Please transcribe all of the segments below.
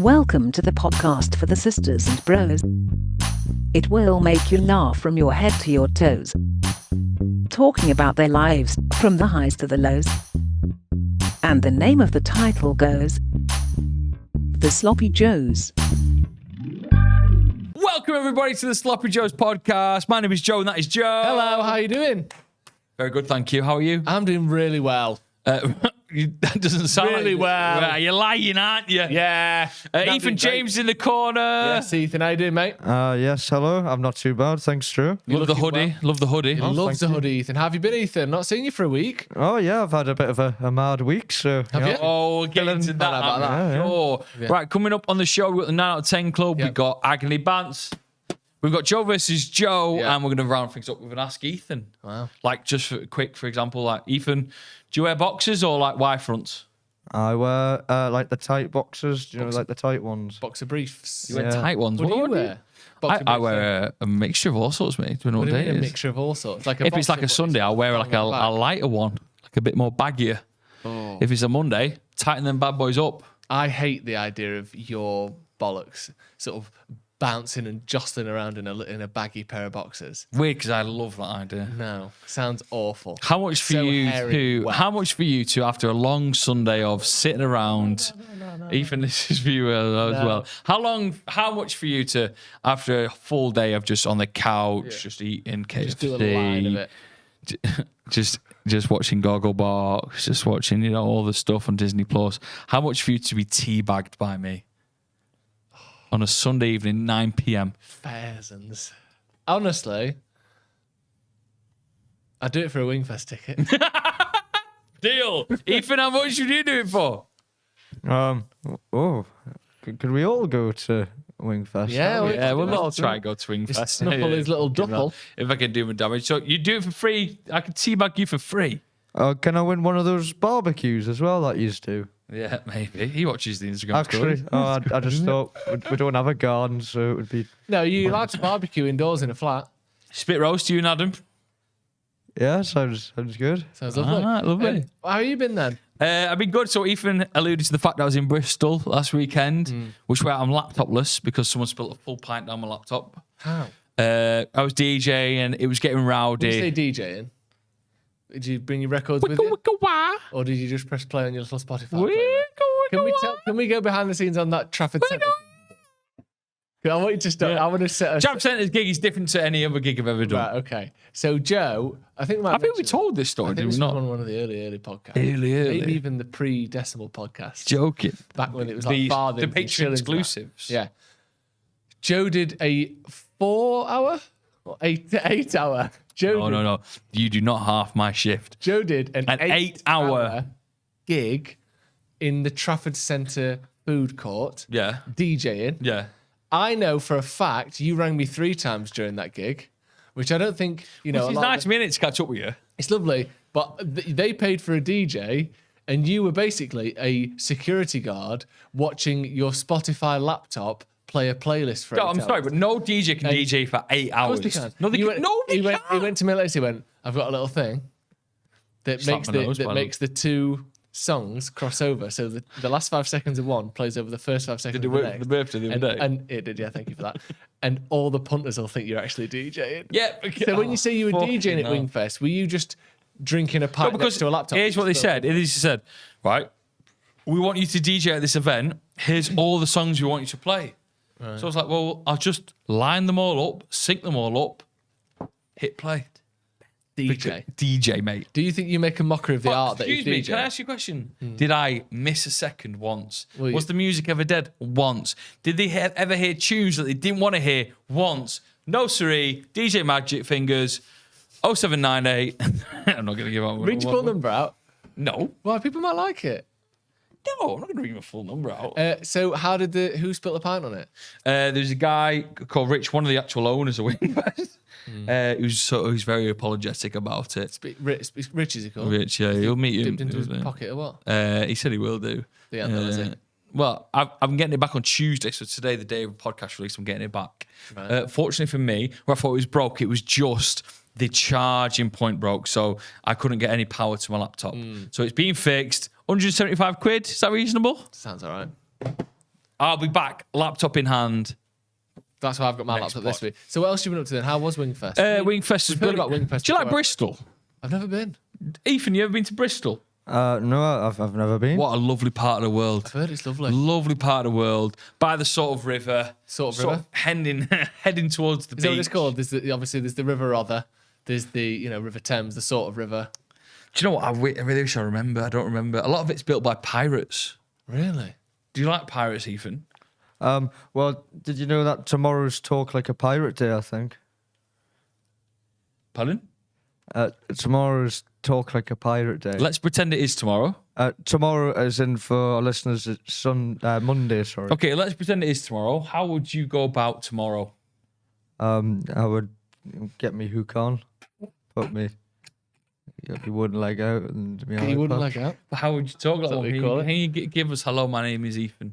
Welcome to the podcast for the sisters and bros. It will make you laugh from your head to your toes. Talking about their lives, from the highs to the lows. And the name of the title goes, The Sloppy Joes. Welcome everybody to the Sloppy Joes podcast. My name is Joe and that is Joe. Hello, how are you doing? Very good, thank you. How are you? I'm doing really well. That doesn't sound Really like well. You're lying, aren't you? Yeah. Ethan James in the corner. Yes, Ethan, how you doing, mate? Yes, hello. I'm not too bad, thanks, Drew. Love the hoodie. Love the hoodie. Loves the hoodie, Ethan. How have you been, Ethan? Not seen you for a week. Oh, yeah, I've had a bit of a mad week, so... Have you? Oh, we'll get into that. about that. I'm sure. Yeah. Right, coming up on the show, we've got the 9 out of 10 club. Yep. We've got Agony Bants. We've got Joe versus Joe, Yeah. and we're going to round things up with an Ask Ethan. Wow. Like, just for example, like, Ethan, do you wear boxers or like Y fronts? I wear, like, the tight boxers, do you know, like the tight ones. Boxer briefs. You wear Yeah. tight ones. What do you wear? Boxer I briefs, wear a mixture of all sorts, mate. Depending on What what do you day mean, it a is. mixture of all sorts? Like a If it's like a boxer, Sunday, I'll wear like a lighter one, like a bit more baggier. Oh. If it's a Monday, tighten them bad boys up. I hate the idea of your bollocks sort of bouncing and jostling around in a baggy pair of boxers. Weird, because I love that idea. No, sounds awful. How much for So you hairy, to? wet. How much for you to after a long Sunday of sitting around? Ethan, this is for you as well. How much for you to after a full day of just on the couch, just eating KFC, Just do a line of it. just watching Gogglebox, just watching all the stuff on Disney Plus. How much for you to be teabagged by me on a Sunday evening, 9 p.m. Thousands. Honestly, I'd do it for a Wingfest ticket. Deal, Ethan. How much would you do it for? Could we all go to Wingfest? Yeah, We'll all try and go to Wingfest. Snuffle his little duffel. If I can do my damage. So you do it for free. I can teabag you for free. Can I win one of those barbecues as well that you do? Yeah, maybe. He watches the Instagram Actually, stories. I just thought we don't have a garden, so it would be... No, you're allowed to barbecue indoors in a flat. Spit roast to you and Adam. Yeah, sounds good. Sounds lovely. Ah, lovely. How you been then? I've been good. So Ethan alluded to the fact that I was in Bristol last weekend, which where I'm laptopless because someone spilled a full pint down my laptop. How? I was DJing and it was getting rowdy. Did you say DJing? Did you bring your records with you? Or did you just press play on your little Spotify playlist? Can we go behind the scenes on that Trafford Centre? I want you to start. I want to set a... Trafford Centre's gig is different to any other gig I've ever done. Right, okay. So, Joe, I think we told this story, I think did we this not? was on one of the early podcasts. Early. Maybe even the pre-decimal podcast. Joking. Back when it was like The farthings and Patreon shillings. exclusives. Yeah. Joe did a 4-hour or 8 hour. No. You do not half my shift. Joe did an 8 hour gig in the Trafford Centre food court. Yeah. DJing. Yeah. I know for a fact you rang me 3 times during that gig, which I don't think, It's a lot of 90 minutes to catch up with you. It's lovely, but they paid for a DJ, and you were basically a security guard watching your Spotify laptop play a playlist for 8 hours. I'm sorry, but no DJ can DJ for 8 hours. Of course they can. No, they He can. went, He went to me later. He went, "I've got a little thing that Slap makes my nose, the 2 songs cross over. So the last 5 seconds of one plays over the first 5 seconds Did it of the work next. for the birthday the other day? And it did. Yeah, thank you for that. And all the punters will think you're actually DJing. Yeah. So when you say you were DJing at Wingfest, were you just drinking a pint next to a laptop? Here's what they said. They said, right, we want you to DJ at this event. Here's all the songs we want you to play. Right. So I was like, well, I'll just line them all up, sync them all up, hit play. DJ, mate. Do you think you make a mockery of the art that is Excuse me, DJ? can I ask you a question? Did I miss a second once? Well, Was the music ever dead? Once. Did they ever hear tunes that they didn't want to hear? Once. No, siree. DJ Magic Fingers, 0798. I'm not going to give out. Read your full number out. No. Well, people might like it. No, I'm not going to read my full number out. So how did who spilled the pint on it? There's a guy called Rich, one of the actual owners of Wingfest. Who's very apologetic about it. Rich is he called? Rich, yeah, he'll meet you. Dipped into his pocket or what? He said he will do. Yeah, that was it. Well, I'm getting it back on Tuesday, so today, the day of podcast release, I'm getting it back. Right. Fortunately for me, where I thought it was broke, it was just the charging point broke, so I couldn't get any power to my laptop. So it's being fixed. 175 quid, is that reasonable? Sounds all right. I'll be back, laptop in hand. That's why I've got my Next laptop this pod. week. So what else have you been up to then? How was Wingfest? Wingfest is We've heard brilliant. about Wingfest Do you like before. Bristol? I've never been. Ethan, you ever been to Bristol? No, I've never been. What a lovely part of the world. I've heard it's lovely. Lovely part of the world. By the sort of river. Sort of river? Heading towards the Is beach. that what it's called? Obviously, there's the River Rother. There's the River Thames, the sort of river. Do you know what? I really wish I remember. I don't remember. A lot of it's built by pirates. Really? Do you like pirates, Ethan? Well, did you know that tomorrow's Talk Like a Pirate Day, I think? Pardon? Tomorrow's Talk Like a Pirate Day. Let's pretend it is tomorrow. Tomorrow, as in for our listeners, it's Monday, sorry. Okay, let's pretend it is tomorrow. How would you go about tomorrow? I would get me hook on, put me wooden leg out, and me You wouldn't iPod. like out? How would you talk like that what one? you call it? Can you give us hello, my name is Ethan?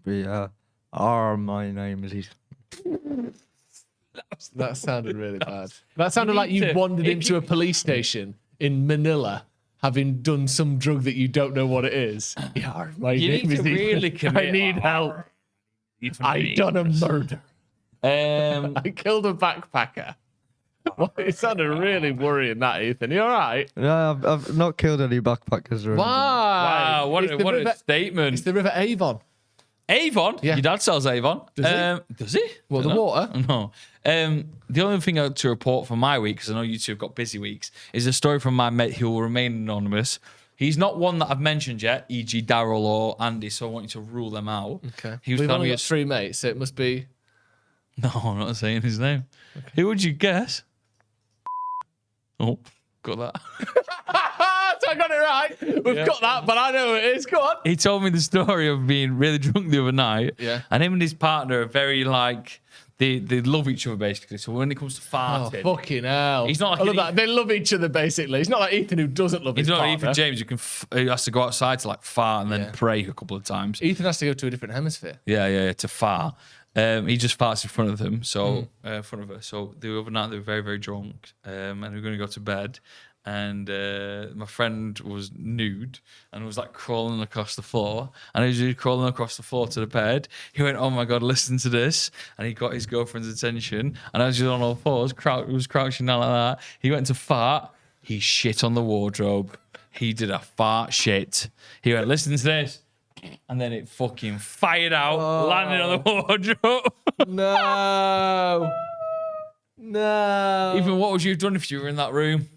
Be, my name is Ethan. That sounded really bad. That sounded You like need you to- wandered if into you- a police station in Manila, having done some drug that you don't know what it is. Yeah, my You name need is to Ethan. really commit. I need help. I done a murder. I killed a backpacker. Well, it sounded really worrying, that, Ethan. You all right? No, I've not killed any backpackers or anything. Wow, what It's a the river- a statement. It's the River Avon. Avon? Yeah. Your dad sells Avon. Does he? Does he? What, the Dunno. water? No. The only thing I had to report for my week, because I know you two have got busy weeks, is a story from my mate who will remain anonymous. He's not one that I've mentioned yet, e.g. Daryl or Andy, so I want you to rule them out. Okay. He was We've telling only me got 3 mates, so it must be... No, I'm not saying his name. Who would you guess? Oh, got that. So I got it right. We've got that, but I know who it is. Go on. He told me the story of being really drunk the other night. Yeah. And him and his partner are very like, they love each other basically. So when it comes to Oh, farting, fucking hell. He's not like I love an that. They love each other, basically. It's not like Ethan, who doesn't love he's his not partner. even James who has to go outside to like fart and then Yeah. pray a couple of times. Ethan has to go to a different hemisphere. Yeah, to fart. He just farts in front of them, so in front of her. So the other night they were very, very drunk, and they were going to go to bed. And my friend was nude and was like crawling across the floor. And as he was crawling across the floor to the bed, he went, "Oh my God, listen to this!" And he got his girlfriend's attention. And as he was on all fours, was crouching down like that, he went to fart. He shit on the wardrobe. He did a fart shit. He went, "Listen to this." And then it fucking fired out, landed on the wardrobe. No. Even what would you have done if you were in that room?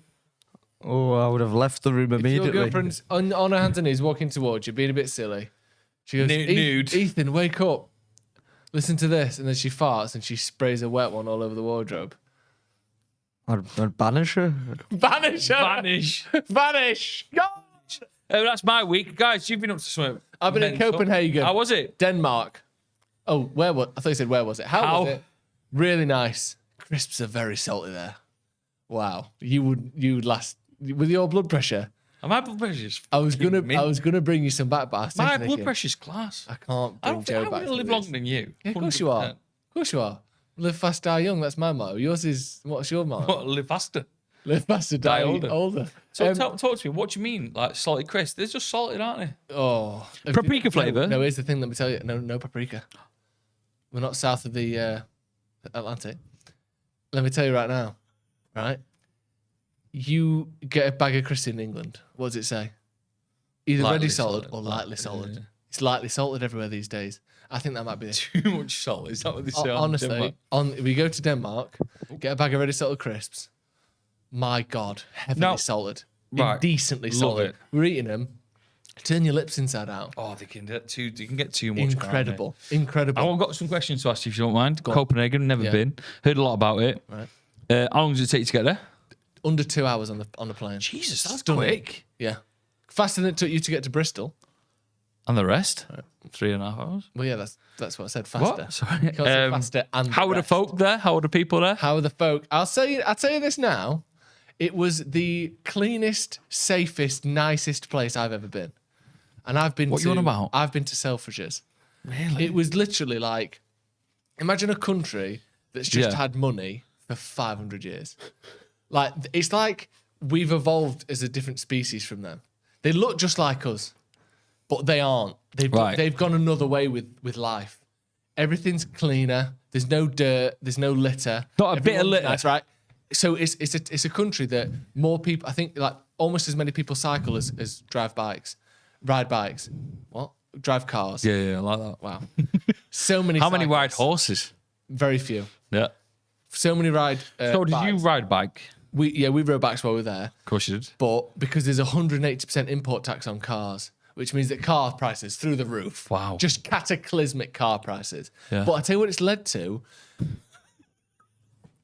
Oh, I would have left the room Your immediately. girlfriend's on her hands and knees walking towards you, being a bit silly. She goes, Nude. Ethan, wake up. Listen to this. And then she farts and she sprays a wet one all over the wardrobe. I'd banish her. Vanish her. Vanish. Vanish. Go. That's my week. Guys, you've been up to something. I've been in mental. Copenhagen. How was it? Denmark. Oh, where was? I thought you said where was it? How was it? Really nice. Crisps are very salty there. Wow. You would last with your blood pressure. My blood pressure's I was gonna bring you some back, but I was My thinking, blood pressure's class. I can't I bring don't Joe think back. I'm to going to live this. longer than you. Yeah, of course you are. 100%. Of course you are. Live fast, die young. That's my motto. Yours is what's your motto? What, live faster. Live faster, die Die older. So talk to me. What do you mean, like salted crisps? They're just salted, aren't they? Oh, Paprika flavour? No, here's the thing. Let me tell you. No paprika. We're not south of the Atlantic. Let me tell you right now. Right, you get a bag of crisps in England. What does it say? Either Lightly ready salted salted. or lightly salted. Yeah. It's lightly salted everywhere these days. I think that might be it. Too much salt. Is that what they say? on Honestly, Denmark? we go to Denmark, get a bag of ready salted crisps. My God, heavily No. salted, Right. indecently Love salted. it. We're eating them. Turn your lips inside out. Oh, they can get too. They can get too much. can't they? Incredible, incredible. I've got some questions to ask you if you don't mind. Copenhagen, never Yeah. been. Heard a lot about it. Right. How long does it take you to get there? Under 2 hours on the plane. Jesus, that's Stunning. quick. Yeah, faster than it took you to get to Bristol. And the rest? 3.5 hours. Well, yeah, that's what I said. Faster. What? Sorry. Because of faster and How were the rest. folk there? How were the people there? How are the folk? I'll tell you this now. It was the cleanest, safest, nicest place I've ever been. And I've been What to you on about? I've been to Selfridges. Really? It was literally like, imagine a country that's just Yeah. had money for 500 years. Like, it's like we've evolved as a different species from them. They look just like us, but they aren't. They've gone another way with life. Everything's cleaner. There's no dirt. There's no litter. Not a bit of litter. Nice, right? So it's a country that more people. I think like almost as many people cycle as ride bikes. What? Drive cars. Yeah, I like that. Wow. So many. How many cyclists. ride horses? Very few. Yeah. So many ride. So did bikes. you ride a bike? We rode bikes while we were there. Of course you did. But because there's 180% import tax on cars, which means that car prices through the roof. Wow. Just cataclysmic car prices. Yeah. But I tell you what it's led to.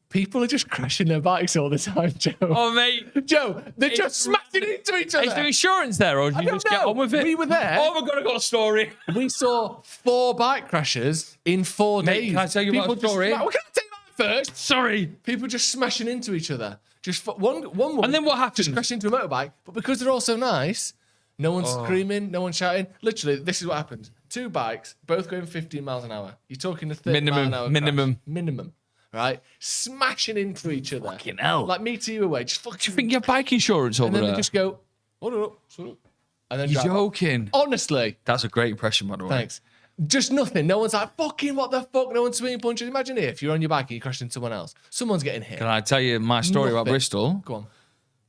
People are just crashing their bikes all the time, Joe. Oh, mate. Joe, they're just smashing into each other. Is there insurance there, or did you just get on with it? We were there. Oh my God, I got a story. We saw 4 bike crashes in 4 Mate, days. can I tell you about a story? Well, can I tell you mine first? Sorry. People just smashing into each other. Just one woman. And then what happened? Just crashed into a motorbike. But because they're all so nice, no one's screaming, no one's shouting. Literally, this is what happened. 2 bikes, both going 15 miles an hour. You're talking a 30 mile an hour crash. Minimum. Right? Smashing into each other. Fucking hell. Like me to you away. Just fucking. Do you think you have bike insurance over And then there? they just go, hold it up, shut up. And then You're drive off. joking. Honestly. That's a great impression, by the way. Thanks. Just nothing. No one's like, fucking what the fuck? No one's swinging punches. Imagine if you're on your bike and you crash into someone else. Someone's getting hit. Can I tell you my story about Nothing. Bristol? Go on.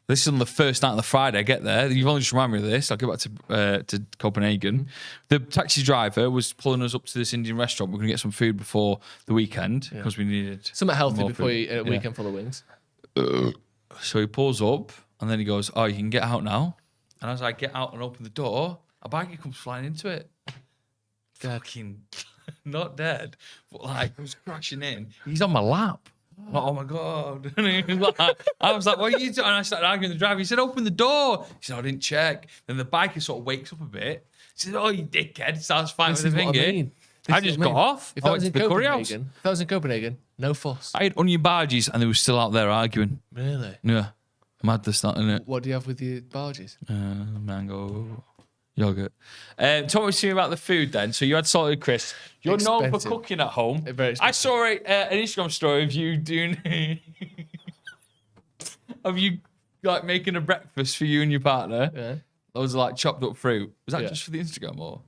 This is on the first night of the Friday. I get there. You've only just reminded me of this. I'll get back to Copenhagen. The taxi driver was pulling us up to this Indian restaurant. We're going to get some food before the weekend because we needed Something healthy more before food. you a weekend full of wings. So he pulls up and then he goes, "Oh, you can get out now." And as I get out and open the door, a bikie comes flying into it. Fucking not dead, but like I was crashing in. He's on my lap. Like, oh my God. And he was like, I was like, what are you doing? And I started arguing with the driver. He said, open the door. He said, I didn't check. Then the biker sort of wakes up a bit. He said, oh, you dickhead. Starts fighting with the finger. I just got off. If I that went was to in the curry house. Copenhagen, if that was in Copenhagen, no fuss. I had onion barges and they were still out there arguing. Really? Yeah. Madness, that, innit? What do you have with your barges? Mango, yogurt. Talk to me about the food then. So you had salted crisps. You're known for Expensive. cooking at home. Very I expensive. saw an Instagram story of you doing, of you like making a breakfast for you and your partner. Yeah. Those are like chopped up fruit. Was that Yeah. just for the Instagram or?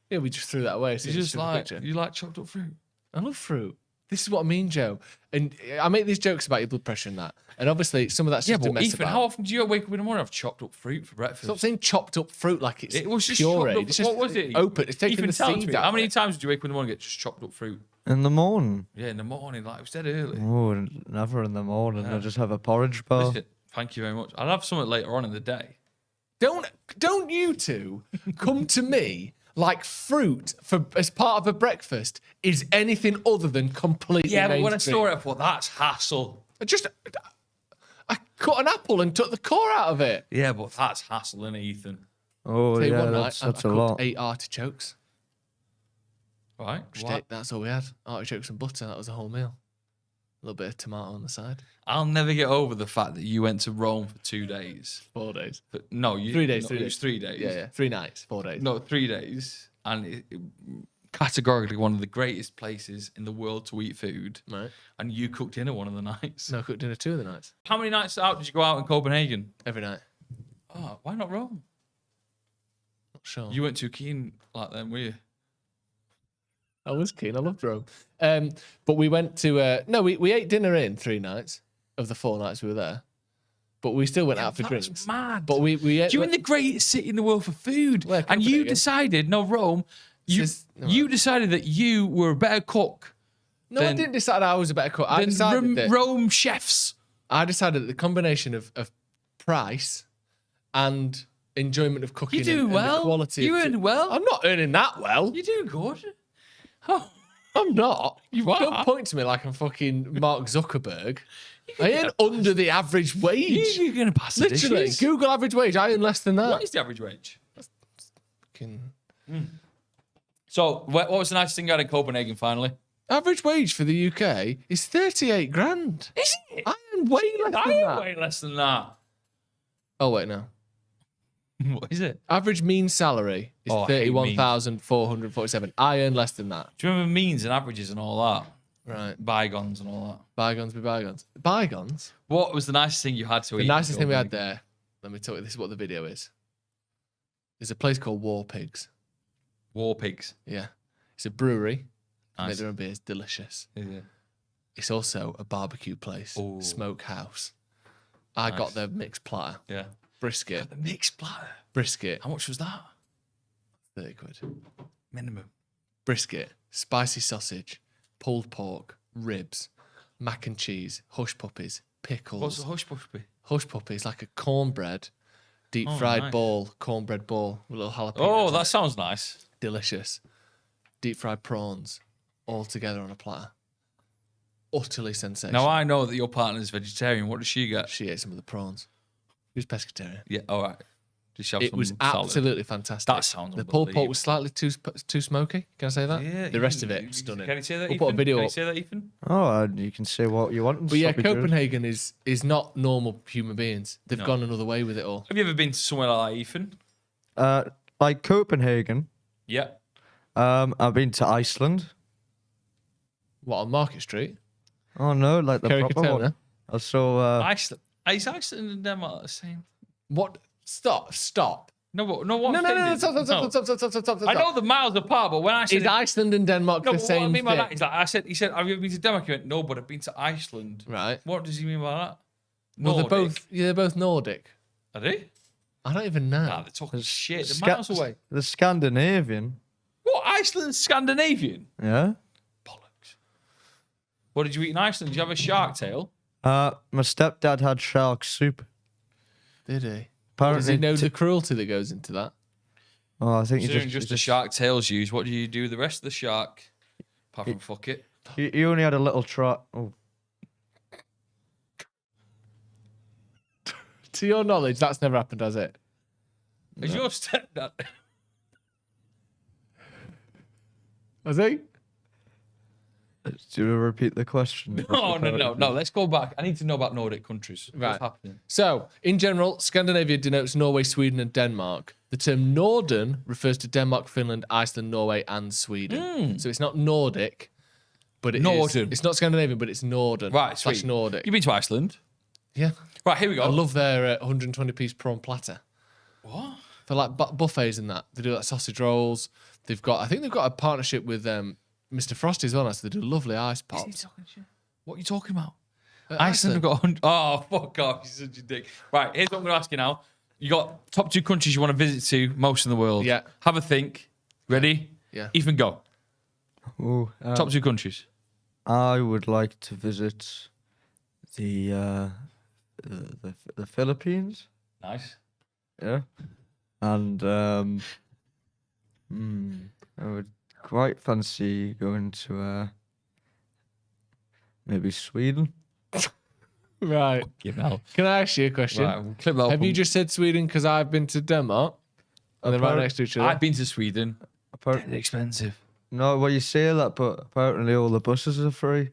Yeah, we just threw that away. So You it's just a like picture. you like chopped up fruit. I love fruit. This is what I mean, Joe. And I make these jokes about your blood pressure and that. And obviously, some of that's Yeah, just a but mess Ethan, about. how often do you wake up in the morning and have chopped up fruit for breakfast? Stop saying chopped up fruit like it's It was just pureed. chopped up. It's just What was it? open. It's taking Ethan, the tell seeds me. out How of many it. times do you wake up in the morning and get just chopped up fruit? In the morning? Yeah, in the morning. Like it was dead early. Oh, never in the morning. I just have a porridge bar. Listen, thank you very much. I'll have something later on in the day. Don't you two come to me like fruit for as part of a breakfast is anything other than completely Yeah, but when I mainstream. saw it, I thought that's hassle. I cut an apple and took the core out of it. Yeah, but that's hassle, innit, Ethan? Oh, Tell you yeah, one night, that's I a cooked lot. 8 artichokes. Right? That's all we had. Artichokes and butter. That was the whole meal. A little bit of tomato on the side. I'll never get over the fact that you went to Rome for 2 days. 4 days. But no, you 3 days. No, 3 it days. was 3 days. Yeah. 3 nights. 4 days. No, 3 days, and it categorically one of the greatest places in the world to eat food. Right. And you cooked dinner one of the nights. No, I cooked dinner 2 of the nights. How many nights out did you go out in Copenhagen? Every night. Oh, why not Rome? Not sure. You weren't too keen like them, were you? I was keen. I loved Rome. But we went to we ate dinner in 3 nights of the 4 nights we were there. But we still went out for That's drinks. mad. But we ate. You're in the greatest city in the world for food, Well, and you Copenhagen. decided, no, Rome. No, You decided that you were a better cook No, I then- didn't decide I was a better cook. I than decided that Rome chefs. the combination of price and enjoyment of cooking. You do and well. The quality. You of earn well. I'm not earning that well. You do good. Oh, I'm not. You are. Don't point to me like I'm fucking Mark Zuckerberg. I earn under the average wage. you're going to pass the Literally, dishes. Google average wage. I earn less than that. What is the average wage? Fucking- So, what was the nicest thing you had in Copenhagen finally? Average wage for the UK is 38 grand. Is it? I earn way less than I am that. way less than that. Oh wait, no. What is it? Average mean salary is Oh, I hate means. 31,447. I earn less than that. Do you remember means and averages and all that? Right. Bygones and all that. Bygones be bygones. Bygones? What was the nicest thing you had to eat? The in nicest thing we had Copenhagen? there, let me tell you, this is what the video is. There's a place called War Pigs. War Pigs. Yeah. It's a brewery. Nice. Make their own beer. It's delicious. Yeah. It's also a barbecue place. Ooh. Smokehouse. I got their mixed platter. Yeah. Brisket. The mixed platter. Brisket. How much was that? 30 quid. Minimum. Brisket. Spicy sausage. Pulled pork. Ribs. Mac and cheese. Hush puppies. Pickles. What's the hush puppy? Hush puppy is like a cornbread, deep fried ball, cornbread ball with little jalapenos. Oh, in that it. sounds nice. Delicious. Deep fried prawns, all together on a platter. Utterly sensational. Now I know that your partner's vegetarian. What does she get? She ate some of the prawns. She was pescatarian. Yeah, all right. Did she have It some was salad? absolutely fantastic. That sounds The pulled pork unbelievable. was slightly too smoky. Can I say that? Yeah. The rest of it, stunning. Can you say that, We'll Ethan? put a video Can you up. say that, Ethan? Oh, you can say what you want. But yeah, Sloppy Joes. Copenhagen is not normal human beings. They've gone another way with it all. Have you ever been to somewhere like that, Ethan? Like Copenhagen. Yeah. I've been to Iceland. What, on Market Street? Oh no, like the proper one. Caricatona? I saw. Iceland. Is Iceland and Denmark the same? What? Stop. No, what No, I'm saying is- stop. I know the miles apart, but when I said Is Iceland and Denmark no, the but what same I mean by thing? that is like he said, have you ever been to Denmark? He went, no, but I've been to Iceland. Right. What does he mean by that? Well, Nordic. they're both Nordic. Are they? I don't even know. Nah, they're talking shit. They're Sca- miles away. The Scandinavian. What? Iceland's Scandinavian? Yeah. Bollocks. What did you eat in Iceland? Did you have a shark tail? My stepdad had shark soup. Did he? Apparently, Does he know the cruelty that goes into that? Oh, I think he Considering just just the shark tail's used, what do you do with the rest of the shark? Apart from fuck it. he only had a little trot. Oh, To your knowledge, that's never happened, has it? Is your stepdad? Has he? do you repeat the question? No. Let's go back. I need to know about Nordic countries. Right. What's happening? So, in general, Scandinavia denotes Norway, Sweden, and Denmark. The term Norden refers to Denmark, Finland, Iceland, Norway, and Sweden. So it's not Nordic, but it is. Norden. It's not Scandinavian, but it's Norden. Right, slash sweet. Nordic. You've been to Iceland? Yeah. Right, here we go. I love their 120-piece prawn platter. What? For like buffets and that. They do like sausage rolls. I think they've got a partnership with Mr. Frosty as well. So they do lovely ice pops. What are you talking about? Iceland. Iceland have got 100. Oh, fuck off. You're such a dick. Right, here's what I'm going to ask you now. You got top 2 countries you want to visit to most in the world. Yeah. Have a think. Ready? Yeah. Ethan, go. Ooh, Top 2 countries. I would like to visit the Philippines. Nice. Yeah, and I would quite fancy going to maybe Sweden. Right. Can I ask you a question? Right, we'll clip that up Have you and- just said Sweden because I've been to Denmark? And they're right next to each other. I've been to Sweden. Apparently, Expensive. no, well you say that, but apparently all the buses are free.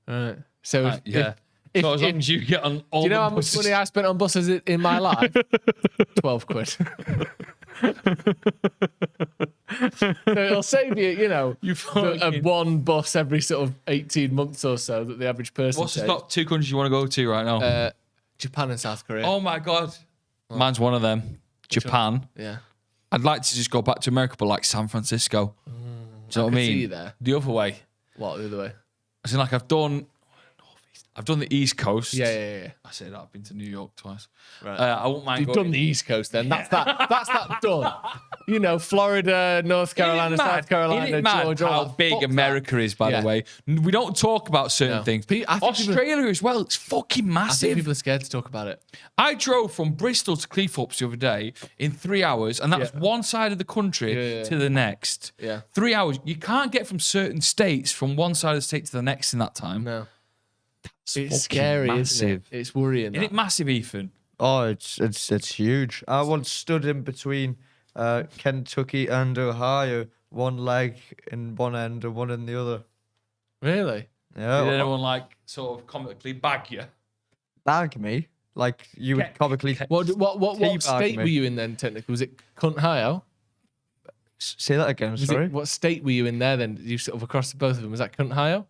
Right. So if, Yeah. if, So as if- long as you get on all do you know the how much buses- money I spent on buses in my life? 12 quid. So it'll save you, You fucking- one bus every sort of 18 months or so that the average person What's the takes. top 2 countries you want to go to right now? Japan and South Korea. Oh my God. Mine's one of them. Japan. Yeah. I'd like to just go back to America, but like San Francisco. Do you know what I could mean? see you there. The other way. What, the other way? As in, like, I've done the East Coast. Yeah. I say that. I've been to New York twice. Right. I won't mind You've going. done the East Coast then. That's that done. Florida, North Carolina, South Carolina, Isn't it mad Georgia. how all that? big Fuck that. America is, by Yeah. the way? We don't talk about certain No. things. I think people- Australia as well. It's fucking I think massive. people are scared to talk about it. I drove from Bristol to Cleethorpes the other day in 3 hours, and that was one side of the country Yeah. to the next. Yeah. 3 hours. You can't get from certain states from one side of the state to the next in that time. No. fucking It's scary, isn't it? massive. It's worrying. Isn't it massive, Ethan? Oh, it's huge. I once stood in between Kentucky and Ohio, one leg in one end and one in the other. Really? Yeah, Did anyone like sort of comically bag you? bag me like you would comically What Teabag state me. were you in then, technically? Was it Ohio? say that again. Sorry. What state were you in there then? You sort of across both of them. Was that Ohio?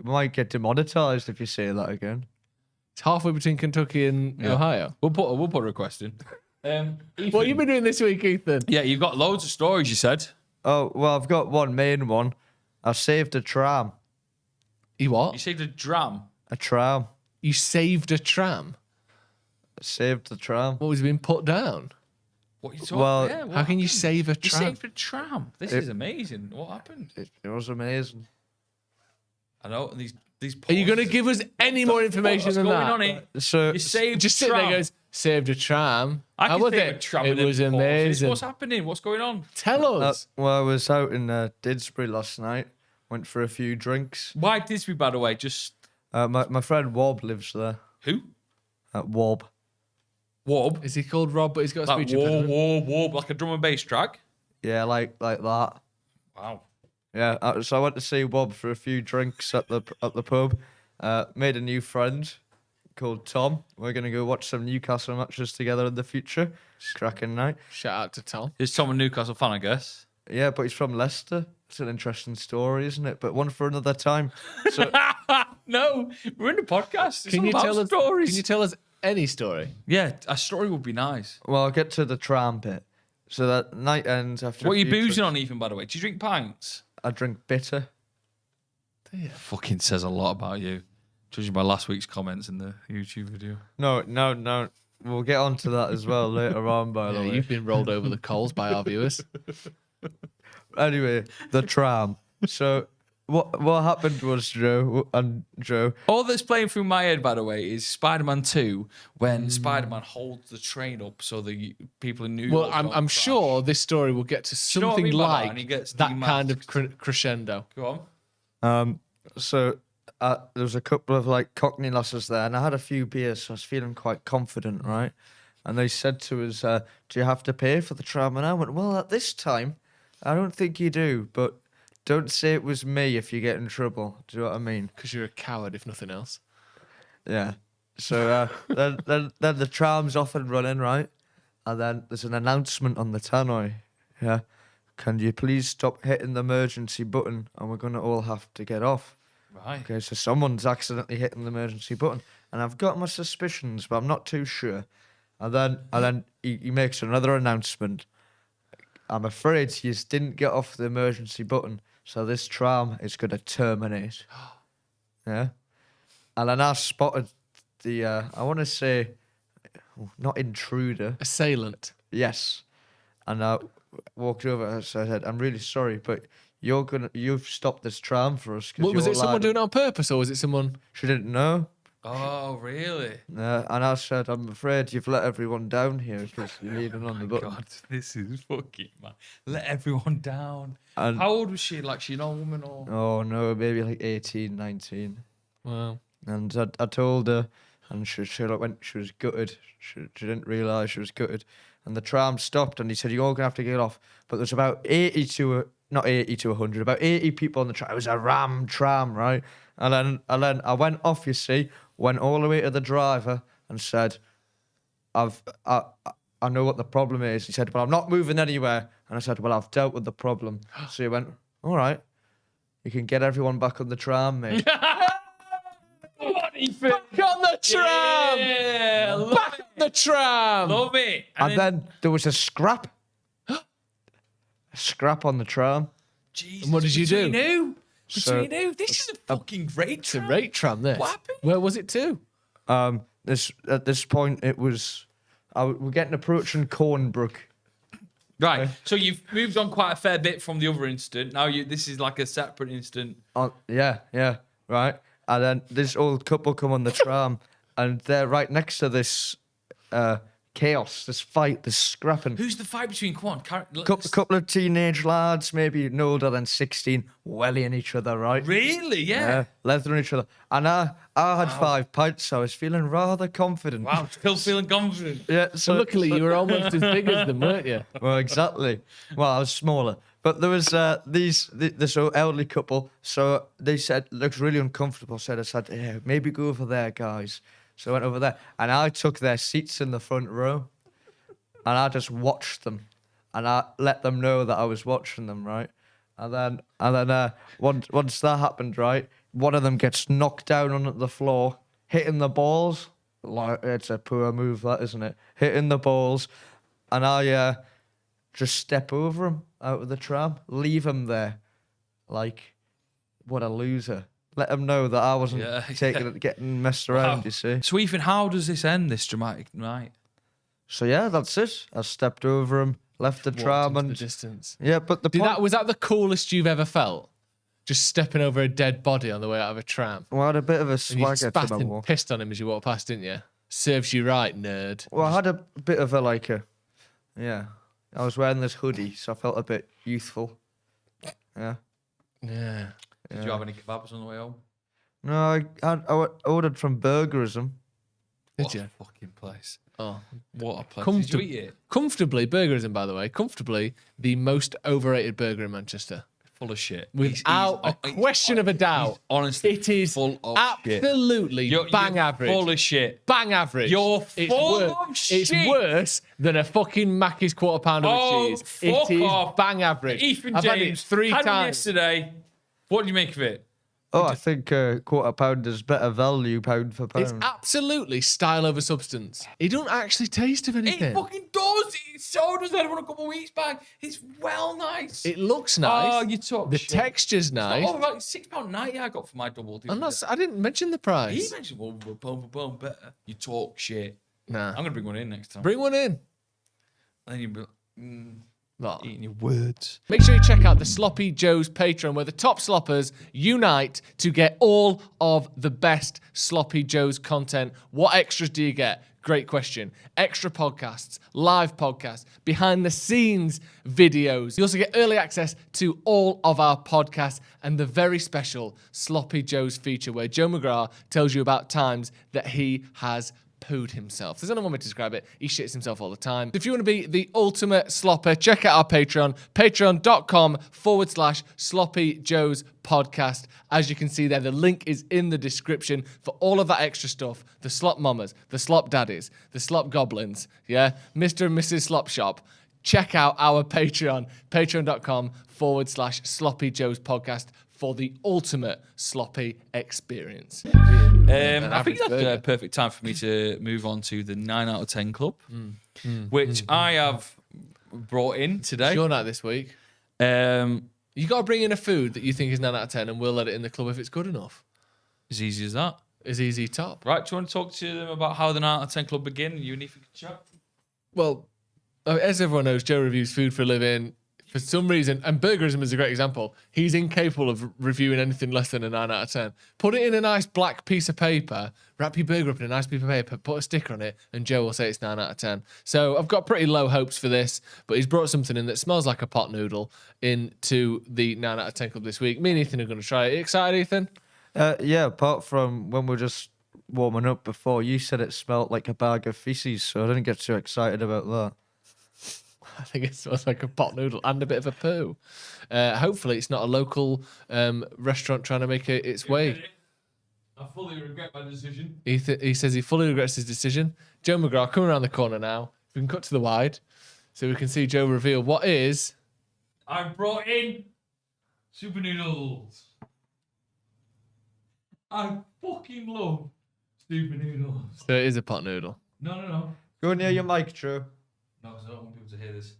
You might get demonetized if you say that again. It's halfway between Kentucky and Ohio. We'll put a request in. Ethan, What have you been doing this week, Ethan? Yeah, you've got loads of stories, you said. Oh, well, I've got one main one. I saved a tram. You what? You saved a dram. A tram. You saved a tram. Saved the tram. What was being put down? What are you talking Well, about? Yeah, How can you happened? save a You tram? saved a tram. This is amazing. What happened? It was amazing. I know these. Are you going to give us any more information What's than going that? on here? So You saved Just a sit there tram. and goes, saved a tram. I How can was save it? a tram. It with was them pauses. amazing. What's happening? What's going on? Tell us. well, I was out in Didsbury last night. Went for a few drinks. Why Disney, by the way? Just My friend Wob lives there. who? Wob. Wob. Is he called Rob, but he's got a Like speech impediment? whoa, like a drum and bass track. Yeah, like that. Wow. Yeah, so I went to see Wob for a few drinks at the pub. Made a new friend called Tom. We're gonna go watch some Newcastle matches together in the future. Cracking night. Shout out to Tom. Is Tom a Newcastle fan, I guess? Yeah, but he's from Leicester. It's an interesting story, isn't it? But one for another time. So No, we're in the podcast. It's Can all you about tell us? stories. Can you tell us any story? Yeah, a story would be nice. well, I'll get to the tram bit. So that night ends after. What are a you few boozing drinks. on, Ethan, by the way? Do you drink pints? I drink bitter. Fucking says a lot about you, judging by last week's comments in the YouTube video. No. We'll get on to that as well later on, by the Yeah, way. you've been rolled over the coals by our viewers. Anyway, the tram. So what happened was Joe. All that's playing through my head, by the way, is Spider-Man 2, when Spider-Man holds the train up so the people in New York. Well, I'm don't crash. sure this story will get to you know what I something mean by that? like And he gets that demasked. kind of crescendo. Go on. So there was a couple of like Cockney lasses there, and I had a few beers, so I was feeling quite confident, right? And they said to us, "Do you have to pay for the tram?" And I went, "Well, at this time, I don't think you do, but don't say it was me if you get in trouble." Do you know what I mean? Because you're a coward, if nothing else. Yeah. So then the tram's off and running, right? And then there's an announcement on the tannoy. Yeah. Can you please stop hitting the emergency button, and we're gonna all have to get off. Right. Okay, so someone's accidentally hitting the emergency button, and I've got my suspicions, but I'm not too sure. And then he makes another announcement. I'm afraid you didn't get off the emergency button, so this tram is going to terminate. Yeah, and then I spotted the I want to say, not intruder. Assailant. Yes, and I walked over. So I said, "I'm really sorry, but you've stopped this tram for us." 'Cause What, was you're it someone allowed-" doing it on purpose, or was it someone? She didn't know. Oh, really? And I said, "I'm afraid you've let everyone down here because you're leaning on the button." God, this is fucking man. Let everyone down. And- How old was she? Like, she an old woman or? Oh no, maybe like 18, 19. Wow. And I told her, and she was gutted. She didn't realise she was gutted. And the tram stopped, and he said, "You're all gonna have to get off." But there's about 80 to 100, about 80 people on the tram. It was a ram tram, right? And then I went off. You see, went all the way to the driver and said, I know what the problem is." He said, "Well, I'm not moving anywhere." And I said, "Well, I've dealt with the problem." So he went, "All right, you can get everyone back on the tram, mate." Come on, Ethan. Back on the tram! Yeah, love Back on the tram! Love it. And then there was a scrap. A scrap on the tram. Jesus, And what did you do? between who? So- Between who? This is a fucking great It's a tram. rate tram, this. What happened? Where was it to? At this point, it was. We're getting approaching Cornbrook. Right. So you've moved on quite a fair bit from the other incident. Now this is like a separate incident. Yeah, right. And then this old couple come on the tram, and they're right next to this chaos, this fight, this scrapping. Who's the fight between? Come on, Couple of teenage lads, maybe no older than 16, wellying each other, right? Really? Yeah. Leathering each other. And I had 5 pints, so I was feeling rather confident. Wow. Still feeling confident. Yeah, so Luckily, you were almost as big as them, weren't you? Well, exactly. Well, I was smaller. But there was this elderly couple, so they said, looks really uncomfortable. I said, "Yeah, maybe go over there, guys." So I went over there, and I took their seats in the front row, and I just watched them, and I let them know that I was watching them, right? And then once that happened, right, one of them gets knocked down on the floor, hitting the balls. Like, it's a poor move, that, isn't it? Hitting the balls, and I just step over him out of the tram, leave him there, like, what a loser. Let him know that I wasn't getting messed around, you see. So, Ethan, how does this end, this dramatic night? So, yeah, that's it. I stepped over him, left the tram, and the distance. Yeah, but Was that the coolest you've ever felt? Just stepping over a dead body on the way out of a tram. Well, I had a bit of a And you swagger to spat my and walk. pissed on him as you walked past, didn't you? Serves you right, nerd. Well, I had a bit of yeah. I was wearing this hoodie, so I felt a bit youthful. Yeah. Yeah. Did you have any kebabs on the way home? No, I ordered from Burgerism. Did What you? a fucking place. Oh. What a place. Did you eat it? Comfortably, Burgerism, by the way, comfortably the most overrated burger in Manchester. Full of shit. Without a question of a doubt. Honestly, It is full of shit. absolutely bang average. Full of shit. Bang average. You're full of shit. It's worse than a fucking Mackey's quarter pounder with cheese. Fuck It is off. bang average. Ethan I've James, had it 3 had one times. yesterday. What do you make of it? Oh, I think quarter pound is better value pound for pound. It's absolutely style over substance. It don't actually taste of anything. It fucking does. It so does. I had one a couple of weeks back. It's well nice. It looks nice. Oh, you talk The shit. texture's nice. Oh, like £6.90 I got for my double. I didn't mention the price. He mentioned, well, we're bone for bone better. You talk shit. Nah. I'm going to bring one in next time. Bring one in. And then you'll be like, eating your words. Make sure you check out the Sloppy Joe's Patreon, where the top sloppers unite to get all of the best Sloppy Joe's content. What extras do you get? Great question. Extra podcasts, live podcasts, behind the scenes videos. You also get early access to all of our podcasts and the very special Sloppy Joe's feature, where Joe McGrath tells you about times that he has pooed himself. There's only one way to describe it. He shits himself all the time. If you want to be the ultimate slopper, check out our Patreon, patreon.com/SloppyJoesPodcast. As you can see there, the link is in the description for all of that extra stuff. The slop mamas, the slop daddies, the slop goblins, yeah? Mr. and Mrs. Slop Shop. Check out our Patreon, patreon.com/SloppyJoesPodcast for the ultimate sloppy experience. I think that's a perfect time for me to move on to the 9 out of 10 club, which I have brought in today. Your night this week. You got to bring in a food that you think is 9 out of 10 and we'll let it in the club if it's good enough. As easy as that. As easy top. Right, do you want to talk to them about how the 9 out of 10 club begin? You and Ethan can chat. Well, as everyone knows, Joe reviews food for a living. For some reason, and Burgerism is a great example, he's incapable of reviewing anything less than a 9 out of 10. Put it in a nice black piece of paper, wrap your burger up in a nice piece of paper, put a sticker on it, and Joe will say it's 9 out of 10. So I've got pretty low hopes for this, but he's brought something in that smells like a pot noodle into the 9 out of 10 club this week. Me and Ethan are going to try it. Are you excited, Ethan? Yeah, apart from when we're just warming up before, you said it smelled like a bag of feces, so I didn't get too excited about that. I think it smells like a pot noodle and a bit of a poo. Hopefully, it's not a local restaurant trying to make its way. I fully regret my decision. He says he fully regrets his decision. Joe McGrath coming around the corner now. We can cut to the wide so we can see Joe reveal what is. I've brought in super noodles. I fucking love super noodles. So it is a pot noodle. No. Go near your mic, Drew. No, because I don't want people to hear this.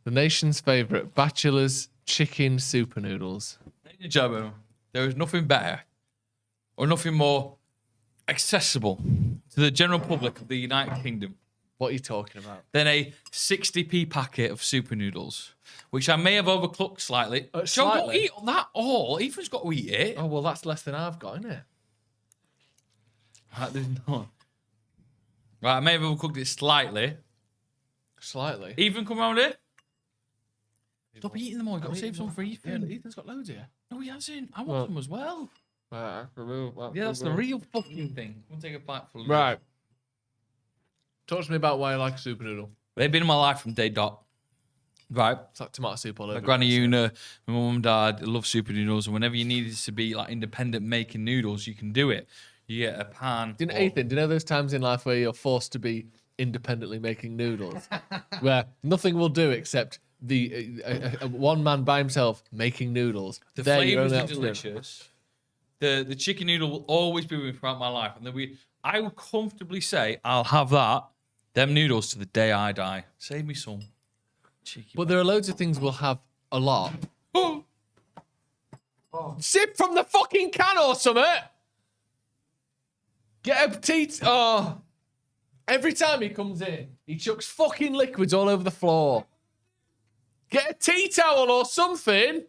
The nation's favourite bachelor's chicken super noodles. Ladies and gentlemen, there is nothing better or nothing more accessible to the general public of the United Kingdom What are you talking about? than a 60p packet of super noodles, which I may have overcooked slightly. Joe, don't Slightly? eat that all. Ethan's got to eat it. Oh, well, that's less than I've got, isn't it? Right, there's no. Right, I may have overcooked it slightly. Slightly. Ethan, come round here. Stop eating them all. You've got to save some for Yeah, Ethan. Ethan's got loads here. No, he hasn't. I want them as well. Right, Yeah, that's the real fucking thing. We'll take a bite for Right. Talk to me about why I like a super noodle. They've been in my life from day dot. Right. It's like tomato soup all over. My granny Una, my mum and dad love super noodles, and whenever you needed to be like independent making noodles, you can do it. You get a pan. Ethan, do you know those times in life where you're forced to be independently making noodles? Where nothing will do except the one man by himself making noodles. The There, your flavors only are option. delicious. The chicken noodle will always be with me throughout my life, and I would comfortably say I'll have them noodles to the day I die. Save me some. Cheeky. But there are loads of things we'll have a lot. Sip from the fucking can or something. Get a tea. Every time he comes in, he chucks fucking liquids all over the floor. Get a tea towel or something.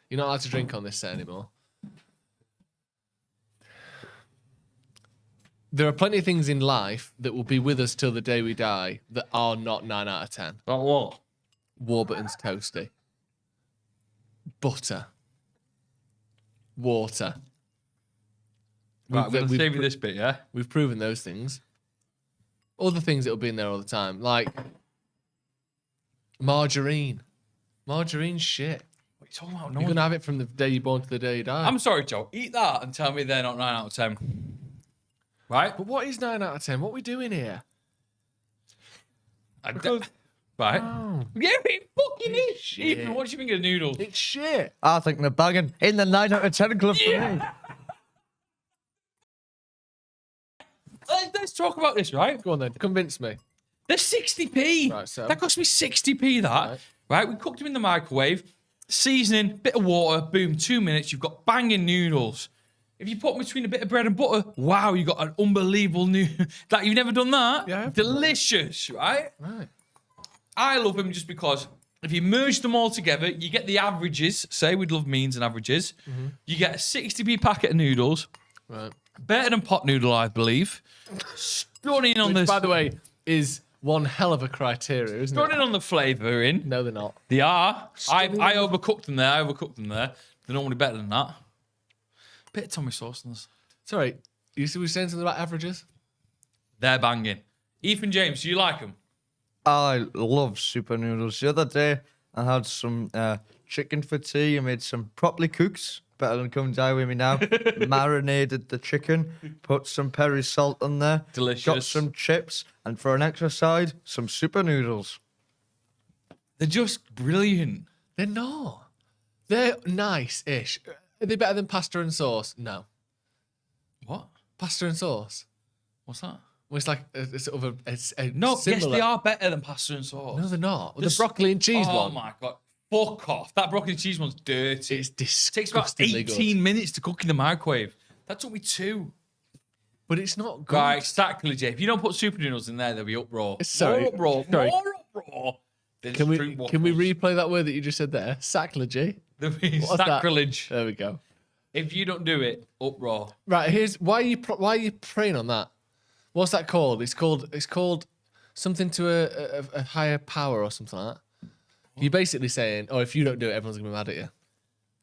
You're not allowed to drink on this set anymore. There are plenty of things in life that will be with us till the day we die that are not 9 out of 10. Like what? Warburton's toasty. Butter. Water. Right, I'm going to save you this bit, yeah? We've proven those things. Other things that will be in there all the time, like margarine. Margarine's shit. What are you talking about? You're going to have it from the day you're born to the day you die. I'm sorry, Joe. Eat that and tell me they're not 9 out of 10. Right? But what is 9 out of 10? What are we doing here? Right? Oh, Yeah, it fucking is. shit. Ethan, what do you think of noodles? it's shit. I think they're banging in the 9 out of 10 club for me. Let's talk about this, right? Go on then, convince me. They're 60p. Right, so- That cost me 60p, that. Right? We cooked them in the microwave. Seasoning, bit of water, boom, 2 minutes. You've got banging noodles. If you put them between a bit of bread and butter, wow, you got an unbelievable noodle. That you've never done that? Yeah, I have. Delicious, right? Right. I love them just because if you merge them all together, you get the averages. Say we'd love means and averages. You get a 60p packet of noodles. Right. Better than pot noodle, I believe. Stunning on Which, this. by the way, is one hell of a criteria, isn't Stunning it? on the flavouring. No, they're not. They are. I Stunning on the- overcooked them there. They're normally better than that. Bit of Tommy sauce in this. Sorry, you were saying something about averages? They're banging. Ethan James, do you like them? I love super noodles. The other day, I had some chicken for tea. I made some properly cooked. Better than come die with me now. Marinated the chicken, put some peri salt on there. Delicious. Got some chips, and for an extra side, some super noodles. They're just brilliant. They're not. They're nice-ish. Are they better than pasta and sauce? No. What? Pasta and sauce? What's that? Well, it's like a sort of a No, similar... yes, they are better than pasta and sauce. No, they're not. The This- broccoli and cheese Oh one. my god. Fuck off. That broccoli and cheese one's dirty. It's It takes about disgustingly 18 minutes to cook in the microwave. That took me 2. But it's not good. Right, sacrilege. If you don't put super noodles in there, there'll be uproar. Sorry. More uproar. Sorry. More uproar. than Can we fruit can we waffles. replay that word that you just said there? Sacrilege. There'll be What's that? sacrilege. There we go. If you don't do it, uproar. Right, here's why are you praying on that? What's that called? It's called something to a higher power or something like that. You're basically saying, oh, if you don't do it, everyone's gonna be mad at you.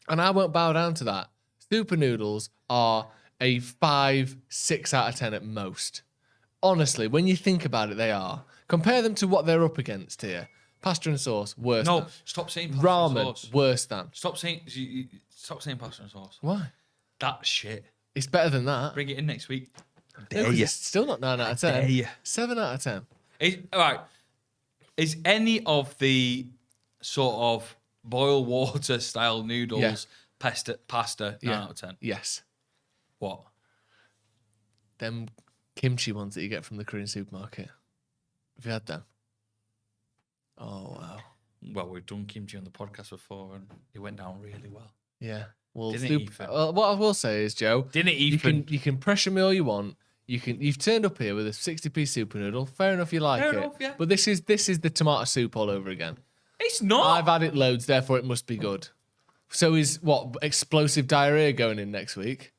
And I won't bow down to that. Super noodles are a 5, 6 out of 10 at most. Honestly, when you think about it, they are. Compare them to what they're up against here. Pasta and sauce, worse No, than. stop saying pasta and Ramen, sauce. worse than. Stop saying pasta and sauce. Why? That shit. It's better than that. Bring it in next week. No, 'cause it's still not 9 out of 10. dare you. 7 out of 10. All right. Is any of the sort of boil water style noodles Yeah. pasta 9 out of 10? Yes. What? Them kimchi ones that you get from the Korean supermarket. Have you had them? Oh, wow. Well, we've done kimchi on the podcast before and it went down really well. Yeah. Well, Didn't it, Ethan? what I will say is, Joe, Didn't it, you Ethan? can pressure me all you want. You've turned up here with a 60p super noodle. Fair enough, you like Fair it. enough, yeah. But this is the tomato soup all over again. It's not. I've had it loads, therefore it must be good. So is what explosive diarrhea going in next week?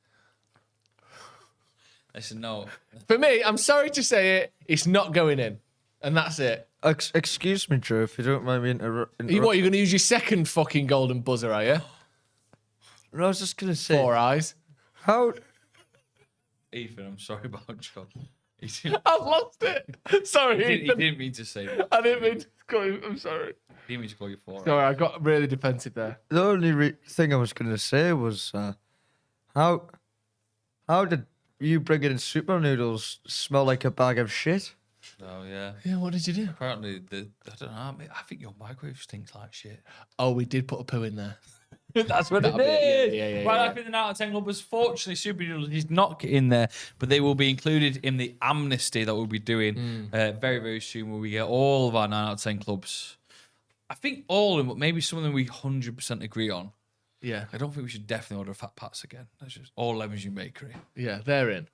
Listen, no. For me, I'm sorry to say it, it's not going in, and that's it. Excuse me, Drew, if you don't mind me What, you're going to use your second fucking golden buzzer, are you? No, I was just going to say, 4 eyes. how... Ethan, I'm sorry about John. He didn't, I've lost it. Sorry, he Ethan. didn't mean to say that. I didn't mean to call you. I'm sorry. He didn't mean to call you 4. Sorry, I got really defensive there. The only thing I was going to say was, how did you bringing in super noodles smell like a bag of shit? Oh, yeah. Yeah, what did you do? Apparently, I don't know. I think your microwave stinks like shit. Oh, we did put a poo in there. That's what That'll it be it. is. Yeah, Right, yeah. that's been the Out of 10 Clubbers. Fortunately, Super Noodles is not in there, but they will be included in the amnesty that we'll be doing very, very soon, where we get all of our 9 out of 10 clubs. I think all of them, but maybe some of them we 100% agree on. Yeah. I don't think we should definitely order Fat Pats again. That's just all Lemon's Bakery. Yeah, they're in.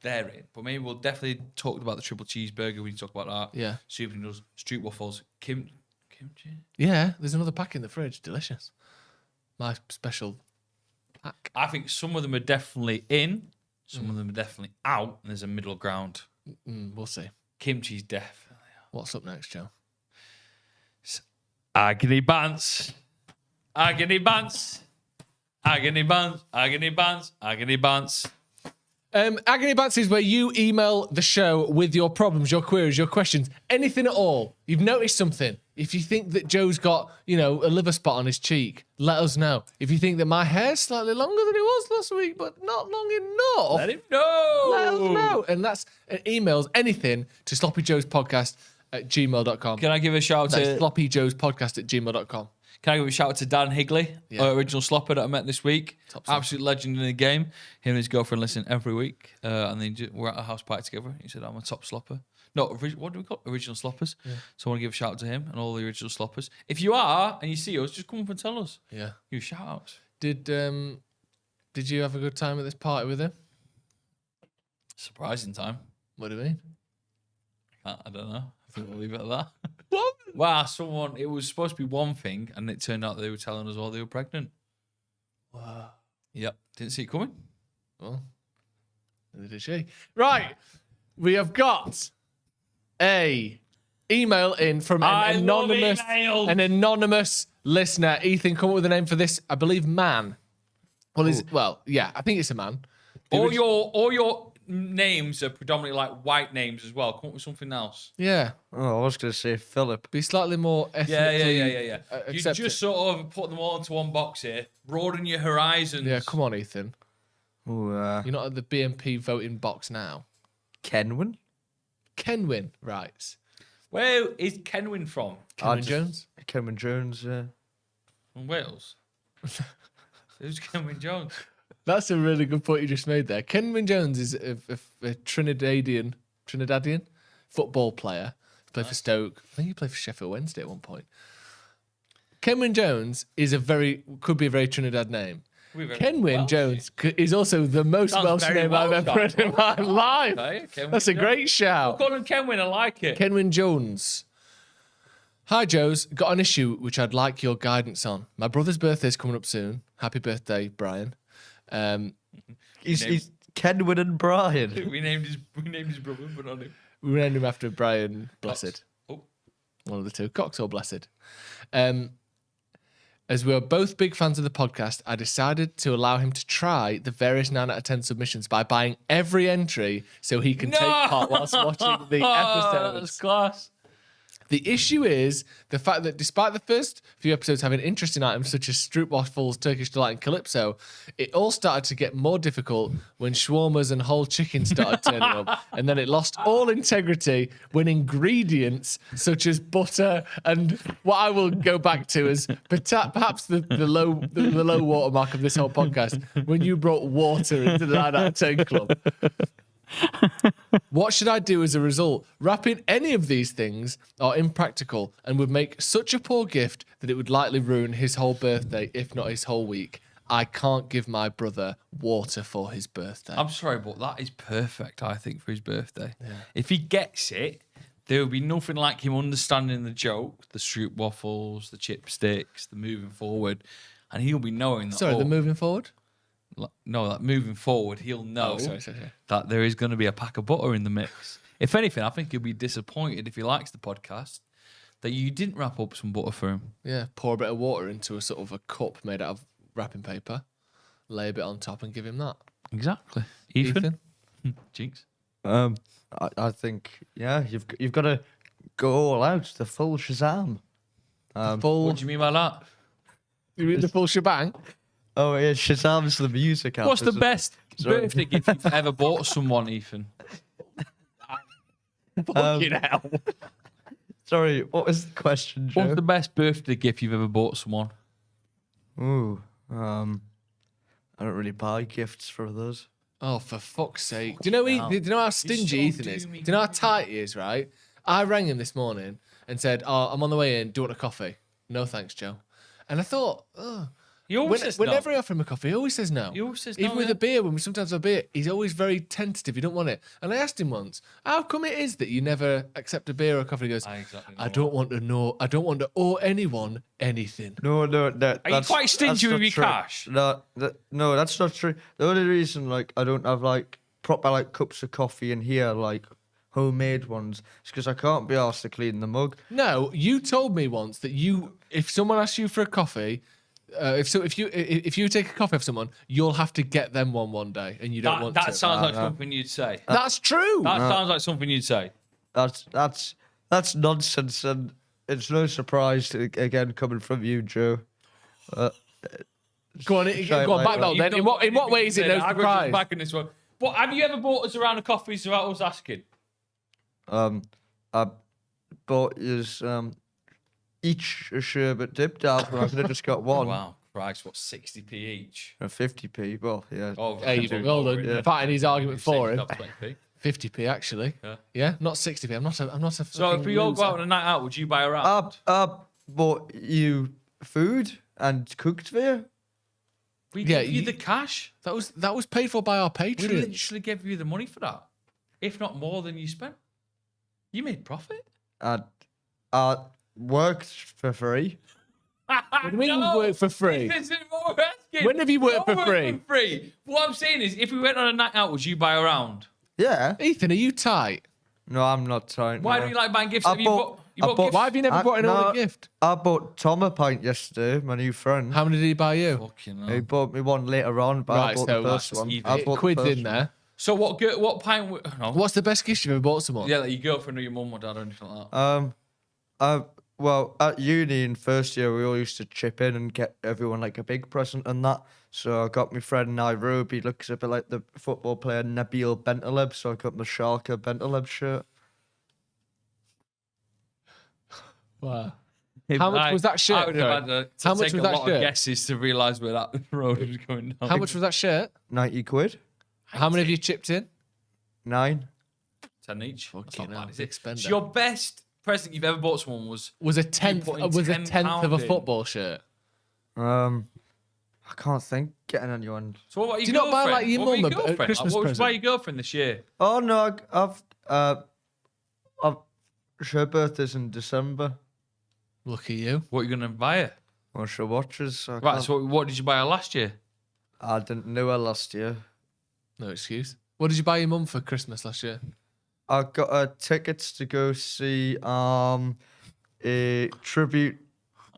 They're in. But maybe we'll definitely talk about the triple cheeseburger. We can talk about that. Yeah. Super Noodles, street waffles, kimchi. Yeah, there's another pack in the fridge. Delicious. My special pack. I think some of them are definitely in, some of them are definitely out, and there's a middle ground. We'll see. Kimchi's definitely out. What's up next, Joe? Agony Bants. Agony Bants. Agony Bants. Agony Bants. Agony Bants. Agony Bants is where you email the show with your problems, your queries, your questions, anything at all. You've noticed something. If you think that Joe's got, a liver spot on his cheek, let us know. If you think that my hair's slightly longer than it was last week, but not long enough, Let him know. let us know. And that's emails anything to sloppyjoespodcast@gmail.com. Can I give a shout out to sloppyjoespodcast@gmail.com. Can I give a shout out to Dan Higley, original slopper that I met this week? Top slopper. Absolute legend in the game. Him and his girlfriend listen every week, and then we're at a house party together. He said, "I'm a top slopper." No, what do we call it? Original sloppers. Yeah. So I want to give a shout out to him and all the original sloppers. If you are and you see us, just come up and tell us. Yeah. Give shout outs. Did you have a good time at this party with him? Surprising time. What do you mean? I don't know. I think we'll leave it at that. What? Well, it was supposed to be one thing, and it turned out they were telling us all they were pregnant. Wow. Yep. Didn't see it coming. Well, neither did she. Right. We have got a email in from an anonymous listener. Ethan, come up with a name for this. I believe man. Well, yeah, I think it's a man. All your names are predominantly like white names as well. Come up with something else. Yeah. Oh, I was going to say Philip. Be slightly more ethnically Yeah. You accepted. just sort of put them all into one box here. Broaden your horizons. Yeah, come on, Ethan. Ooh, You're not at the BNP voting box now. Kenwin? Kenwin, right. Where is Kenwin from? Kenwin Jones? Kenwin Jones, From Wales. Who's Kenwin Jones? That's a really good point you just made there. Kenwin Jones is a Trinidadian football player. He played for Stoke. I think he played for Sheffield Wednesday at one point. Kenwin Jones could be a very Trinidad name. Kenwin Jones is also the most Sounds Welsh very name I've Welsh, ever heard in my life. Okay, That's a great shout. We'll call him Kenwin. I like it. Kenwin Jones. Hi, Joes. Got an issue which I'd like your guidance on. My brother's birthday's coming up soon. Happy birthday, Brian. He's Kenwin and Brian. We named his brother, but not him. We named him after Brian Blessed. Oh. One of the two. Cox or Blessed. As we are both big fans of the podcast, I decided to allow him to try the various 9 out of 10 submissions by buying every entry so he can take part whilst watching the episodes. That's class. The issue is the fact that despite the first few episodes having interesting items such as Stroop Waffles, Turkish Delight, and Calypso, it all started to get more difficult when shawarmas and whole chicken started turning up, and then it lost all integrity when ingredients such as butter and what I will go back to as perhaps the low watermark of this whole podcast, when you brought water into the 9 out of 10 club. What should I do as a result? Wrapping any of these things are impractical and would make such a poor gift that it would likely ruin his whole birthday, if not his whole week. I can't give my brother water for his birthday. I'm sorry, but that is perfect, I think, for his birthday. Yeah. If he gets it, there will be nothing like him understanding the joke, the Stroop Waffles, the chipsticks, the moving forward, and he'll be knowing that. Sorry, the moving forward? No, that moving forward, he'll know that there is going to be a pack of butter in the mix. If anything, I think he'll be disappointed if he likes the podcast that you didn't wrap up some butter for him. Yeah, pour a bit of water into a sort of a cup made out of wrapping paper, lay a bit on top and give him that. Exactly. Ethan? Jinx? I think, you've got to go all out, the full Shazam. What do you mean by that? You mean the full shebang? Oh, yeah, Shazam's the music app. What's the best birthday gift you've ever bought someone, Ethan? Fucking hell. Sorry, what was the question, Joe? What's the best birthday gift you've ever bought someone? Ooh. I don't really buy gifts for others. Oh, for fuck's sake! Do you know how stingy Ethan is? Do you know how tight he is? Right? I rang him this morning and said, "Oh, I'm on the way in. Do you want a coffee?" No, thanks, Joe. And I thought, oh. He always says Whenever no. I offer him a coffee, he always says no. He always says Even no, with yeah. a beer, when we sometimes have a beer, he's always very tentative. He don't want it. And I asked him once, how come it is that you never accept a beer or a coffee? He goes, I don't want to owe anyone anything. No. Are you quite stingy with your cash? No, that's not true. The only reason like I don't have like proper like cups of coffee in here like homemade ones is because I can't be asked to clean the mug. No, you told me once that if someone asks you for a coffee, if you take a coffee off someone, you'll have to get them one day, and you don't want to. That sounds like something you'd say. That's true. That sounds like something you'd say. That's nonsense, and it's no surprise to, again coming from you, Joe. Go on, back though. Then, in what way is it no surprise? Back in this one. But have you ever bought us a round of coffees without us asking? I bought us each a sherbet dip down, but I could have just got one. Wow, Christ, what, 60p each? 50p, well, yeah. Oh, Hey, well done. Fighting his argument for him. 20p. 50p actually. Yeah, not 60p. I'm not a. So if we all go out on a night out, would you buy a round? I bought you food and cooked for you. We gave you the cash. That was paid for by our We Patreon. literally gave you the money for that, if not more than you spent. You made profit. I worked for free. What do you mean you work for free? This is what we're asking. When have you worked Don't for free? work for free? What I'm saying is, if we went on a night out, would you buy a round? Yeah. Ethan, are you tight? No, I'm not trying. Why no. do you like buying gifts? I Have you bought gifts? Why have you never brought anyone a gift? I bought Tom a pint yesterday, my new friend. How many did he buy you? Fucking He hell. bought me one later on, but I bought the first one. even. I bought the Quid's first in one. there. So what pint? No. What's the best gift you've ever bought someone? Yeah, like your girlfriend or your mum or dad or anything like that. Well, at uni in first year, we all used to chip in and get everyone like a big present and that. So I got my friend Nairobi, looks a bit like the football player Nabil Bentaleb, so I got the Schalke Bentaleb shirt. Wow. How much was that shirt? I would have had to How much take was a that lot shirt? of guesses to realise where that road was going down. How much was that shirt? 90 quid? How many have you chipped in? 9. 10 each. That's Fucking not hell, bad, is big it? spender. So your best present you've ever bought someone was Was a tenth putting of a £10 in. football shirt. I can't think getting anyone. So what about your Do you not buy, girlfriend? like, your What about mum a girlfriend? Christmas What would you buy present? your girlfriend this year? Oh no, her birthday's in December. Lucky you. What are you going to buy her? Well, she watches. So Right, so what did you buy her last year? I didn't know her last year. No excuse. What did you buy your mum for Christmas last year? I got her tickets to go see a tribute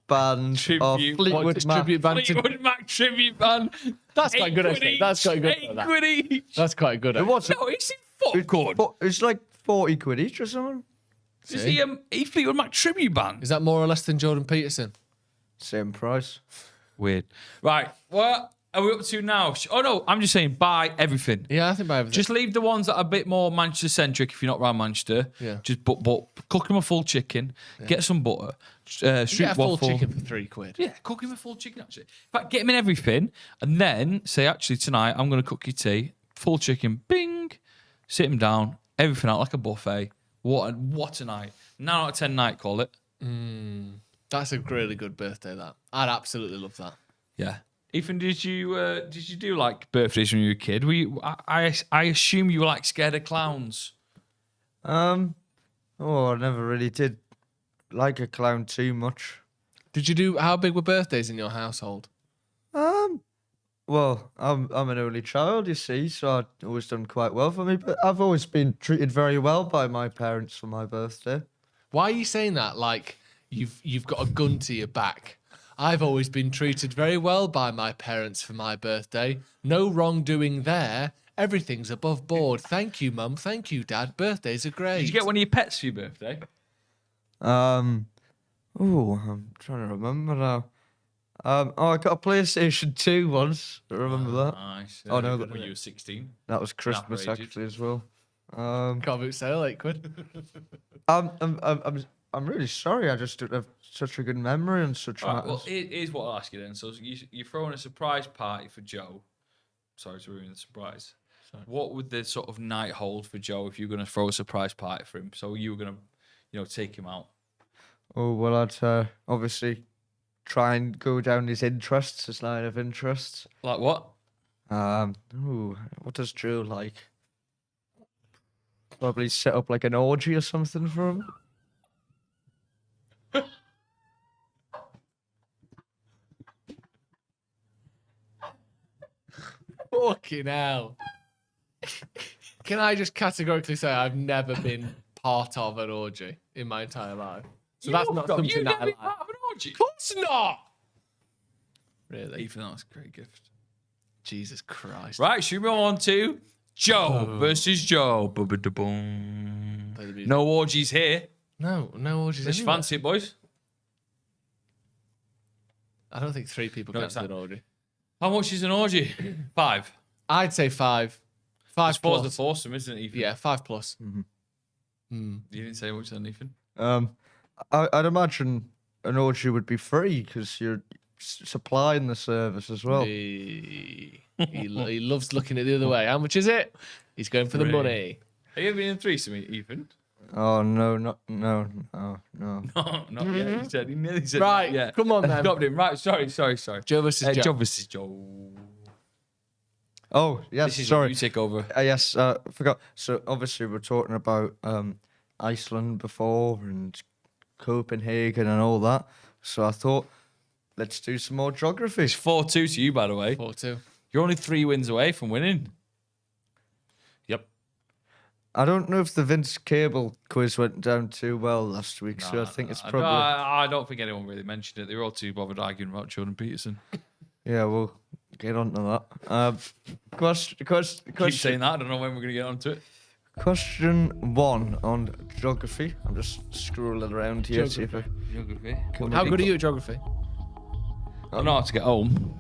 band Tribute. of What, Fleetwood Mac. tribute band to... Fleetwood Mac tribute band. That's quite good, actually. That's quite good. 8 quid each. That's quite good. It Actually. was. No, it's in good. It's like 40 quid each or something. Is he a Fleetwood Mac tribute band? Is that more or less than Jordan Peterson? Same price. Weird. Right, what are we up to now? Oh no, I'm just saying buy everything. Yeah, I think by everything. Just leave the ones that are a bit more Manchester centric if you're not around Manchester. Yeah. Just but cook them a full chicken, get some butter, street get a full waffle. chicken for £3. Yeah, cook him a full chicken actually. In fact, get him in everything, and then say, actually tonight I'm going to cook you tea, full chicken, bing, sit him down, everything out like a buffet. What a night! 9 out of 10 night, call it. That's a really good birthday. That I'd absolutely love that. Yeah. Ethan, did you do like birthdays when you were a kid? I assume you were like scared of clowns. I never really did like a clown too much. Did you do? How big were birthdays in your household? Well, I'm an only child, you see, so I've always done quite well for me. But I've always been treated very well by my parents for my birthday. Why are you saying that? Like you've got a gun to your back. I've always been treated very well by my parents for my birthday. No wrongdoing there. Everything's above board. Thank you, Mum. Thank you, Dad. Birthdays are great. Did you get one of your pets for your birthday? I'm trying to remember now. I got a PlayStation 2 once. I remember that. Nice. Oh, no, when you were 16. That was Christmas Operated. actually as well. Can't boot sale, £8. I'm I'm really sorry. I just don't have such a good memory and such All right, matters. well, here's what I'll ask you then. So you're throwing a surprise party for Joe. Sorry to ruin the surprise. What would the sort of night hold for Joe if you're going to throw a surprise party for him? So you were going to, take him out. Oh, well, I'd obviously try and go down his interests, his line of interests. Like what? What does Joe like? Probably set up like an orgy or something for him. Fucking hell. Can I just categorically say I've never been part of an orgy in my entire life? So that's not something You've that never I been like. part of an orgy? Of course not. Really? Ethan, that was a great gift. Jesus Christ. Right, should we move on to Joe versus Joe? Boom. Play the music. No orgies here. No orgies. Let's anywhere. fancy it, boys. I don't think 3 people No, can it's do not. an orgy. How much is an orgy? 5. I'd say 5. 5 I suppose the plus. foursome, isn't it, Ethan? Yeah, 5 plus. You didn't say much then, Ethan. I'd imagine an orgy would be free because you're supplying the service as well. He loves looking at the other way. How much is it? He's going for the 3. money. Have you ever been in threesome, Ethan? Oh no, no. No, not yet. He nearly said Right, yeah. come on then. Stopped him. Right, sorry. Joe versus Joe. Joe versus Joe. Oh yes, This is sorry. you take over. Yes, forgot. So obviously we're talking about Iceland before and Copenhagen and all that. So I thought, let's do some more geography. It's 4-2 to you, by the way. 4-2. You're only 3 wins away from winning. Yep. I don't know if the Vince Cable quiz went down too well last week, so I think it's probably I don't think anyone really mentioned it. They were all too bothered arguing about Jordan Peterson. yeah. We'll get on to that. Keep saying that. I don't know when we're going to get onto it. Question 1 on geography. I'm just scrolling around here. See if I Geography. can How make- good are you at geography? I know how to get home.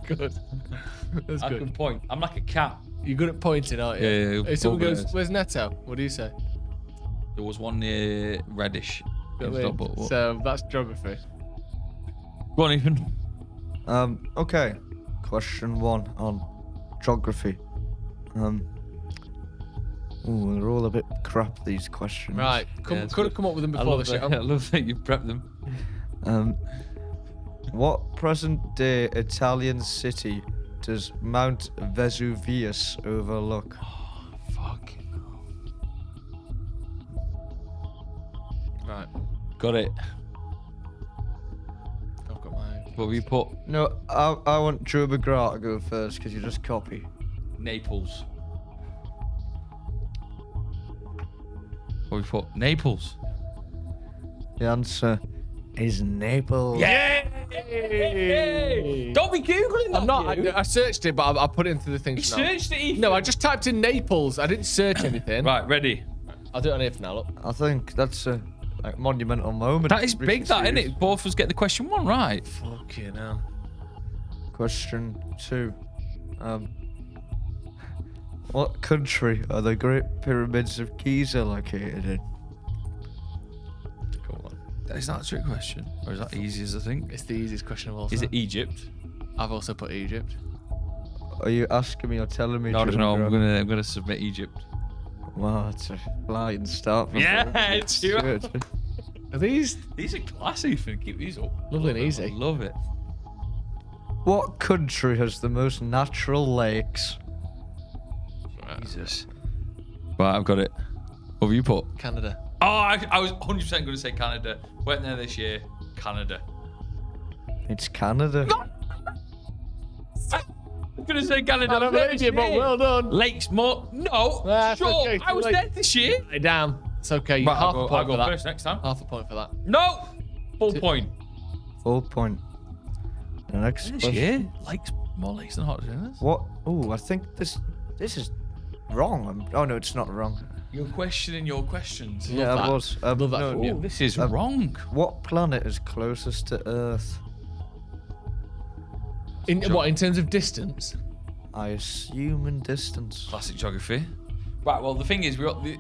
Good. That's I good. can point. I'm like a cat. You're good at pointing, aren't you? Yeah. If someone goes, organised. where's Neto? What do you say? There was one near Reddish. You know what I mean? What? So that's geography. Go on, Ethan. Okay. Question 1 on geography. They're all a bit crap, these questions. Right. it's Could good. have come up with them I before love, the that, show. I love that you prepped them. What present-day Italian city does Mount Vesuvius overlook? Fuck. Right. Got it. I've got my. What have you put? No, I want Joe McGrath to go first because you just copy. Naples. What have you put? Naples. The answer is Naples. Yay! Don't be googling that. I'm not. you. I searched it, but I put it into the thing. You searched it, Ethan. No, I just typed in Naples. I didn't search anything. Right, ready. I'll do it on here for now. Look. I think that's a monumental moment. That is big, that, isn't it? Both of us get the question 1 right. Fucking hell. Question 2. What country are the Great Pyramids of Giza located in? Go on. Is that a trick question? Or is that easy as I think? It's the easiest question of all. Is time. it Egypt? I've also put Egypt. Are you asking me or telling me? No, Joe no, McGrath? I'm gonna submit Egypt. Wow, that's a flying start. for Yeah, me. it's you. Good. Are these These are classy, Ethan. Keep these up. lovely and easy? Love it. What country has the most natural lakes? Jesus. Right, I've got it. What have you put? Canada. Oh, I was 100% going to say Canada. Went there this year. Canada. It's Canada. I'm going to say Canada. I don't was there believe this you, but year. well done. Lakes more. No. That's Sure. okay, I was too late. there this year. Hey, damn. It's okay. Right, Half I'll a point go for that. first next time. Half a point for that. No. Full point. Full point. The next This question. year. Lakes, more lakes than hot dinners. What? Oh, I think this is wrong. Oh no, it's not wrong. You're questioning your questions. Yeah, that. I was. Love that no, from you. Oh, this is wrong. What planet is closest to Earth? In what? In terms of distance? I assume in distance. Classic geography. Right, well, the thing is, we got the...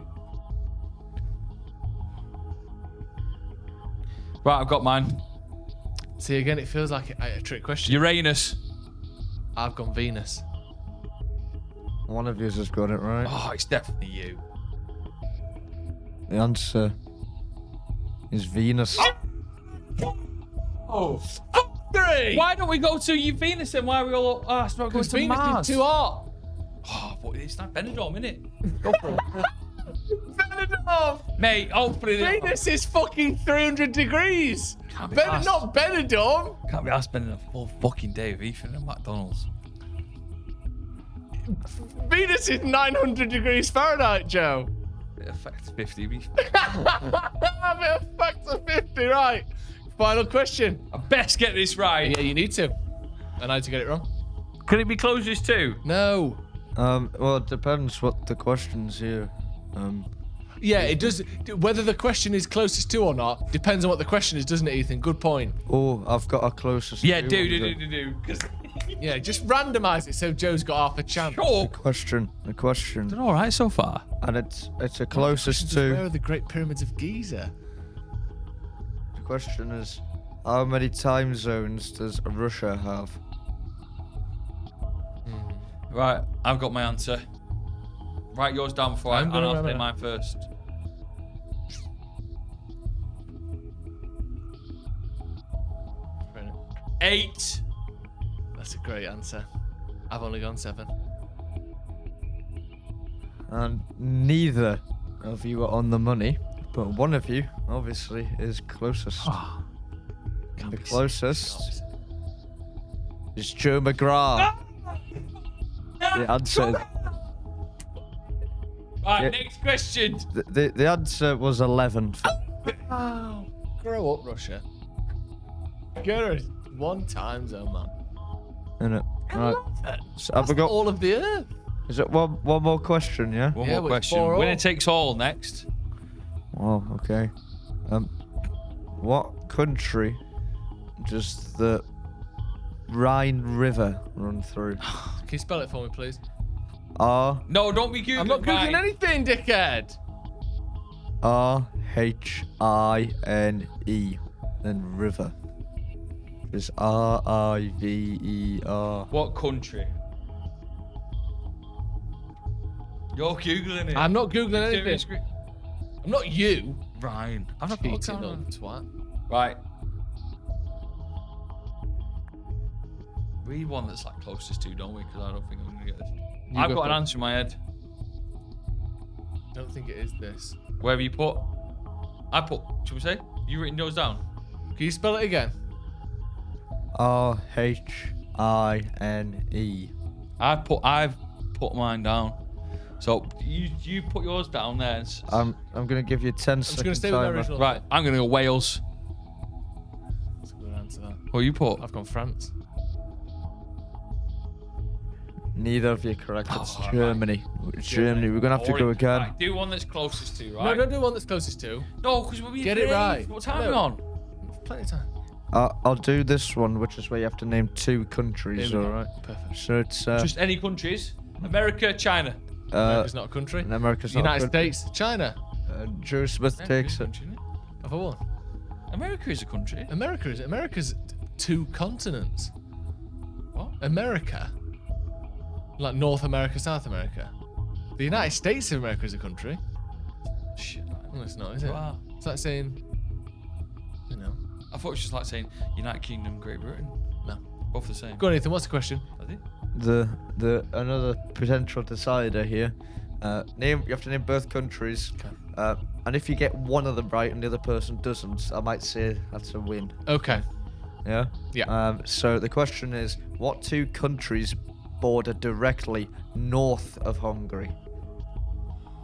Right, I've got mine. See, again, it feels like a trick question. Uranus. I've gone Venus. One of you has got it right. Oh, it's definitely you. The answer is Venus. Oh. 3! Why don't we go to Venus then? Why are we all asked about going Because to Venus Mars? is too hot. Oh, but it's not Benidorm, innit? Go for it. Benidorm! Mate, hopefully... Venus is fucking 300 degrees. Can't be arsed. Not Benidorm. Can't be asked spending a full fucking day with Ethan at McDonald's. Venus is 900 degrees Fahrenheit, Joe. It affects 50. It affects a 50, right? Final question. I best get this right. Yeah, you need to. And I had to get it wrong. Could it be closest to? No. Well, it depends what the question's here. Yeah, it does. Whether the question is closest to or not depends on what the question is, doesn't it, Ethan? Good point. Oh, I've got a closest. Yeah, to do. Because Yeah, just randomise it so Joe's got half a chance. sure. The question, Done all right so far. and it's a closest Where to. are the Great Pyramids of Giza? The question is, how many time zones does Russia have? Right, I've got my answer. Write yours down before I'm gonna I'll write say it. mine first. Right. 8. That's a great answer. I've only gone 7. And neither of you are on the money, but one of you obviously is closest. Can't The be closest is Joe McGrath. The answer, Right, Yeah. next question. the answer was 11. Oh, grow up, Russia. Go to one time zone, man. Innit? Right. So have we got? All of the Earth. Is it one more question? Yeah. One Yeah, more but it's question. 4-all. Winner takes all next. Oh, okay. What country does the Rhine River run through? Can you spell it for me, please? R No, don't be Googling. I'm not googling right. anything, dickhead. RHINE, then river. It's RIVER. What country? You're Googling it. I'm not googling anything. Seriously? I'm not you. Ryan. I've not Cheating got little on. twat. Right. We need one that's like closest to, don't we? Because I don't think I'm gonna get this. You I've go got an for it. answer in my head. Don't think it is this. Where have you put? I put. Should we say? You written yours down? Can you spell it again? RHINE. I've put mine down. So you put yours down there. I'm gonna give you 10 I'm just seconds going to stay with my timer. original. Right. I'm gonna go Wales. That's a good answer. That. What you put? I've gone France. Neither of you correct. It's Oh, right. Germany. Germany. We're gonna have to go Boring. again. Right, do one that's closest to, No, right? don't do one that's closest to. No, because we'll be Get it afraid. right. What time are No. we on? Plenty of time. I'll do this one, which is where you have to name 2 countries. Here we All go. right. Perfect. So it's Just any countries. America, China. America's not a country. and America's not United a country. States, China. Joe Smith takes it. Country, isn't it? Have I won? America is a country. America's 2 continents. What? America. Like North America, South America. The United States of America is a country. Shit. Well, it's not, is it? Wow. It's like saying, you know, I thought it was just like saying United Kingdom, Great Britain. no. Both the same. Go on, Ethan. What's the question? Are they? The another potential decider here. You have to name both countries. Okay. And if you get one of them right and the other person doesn't, I might say that's a win. Okay. Yeah. Yeah. So the question is, what 2 countries border directly north of Hungary?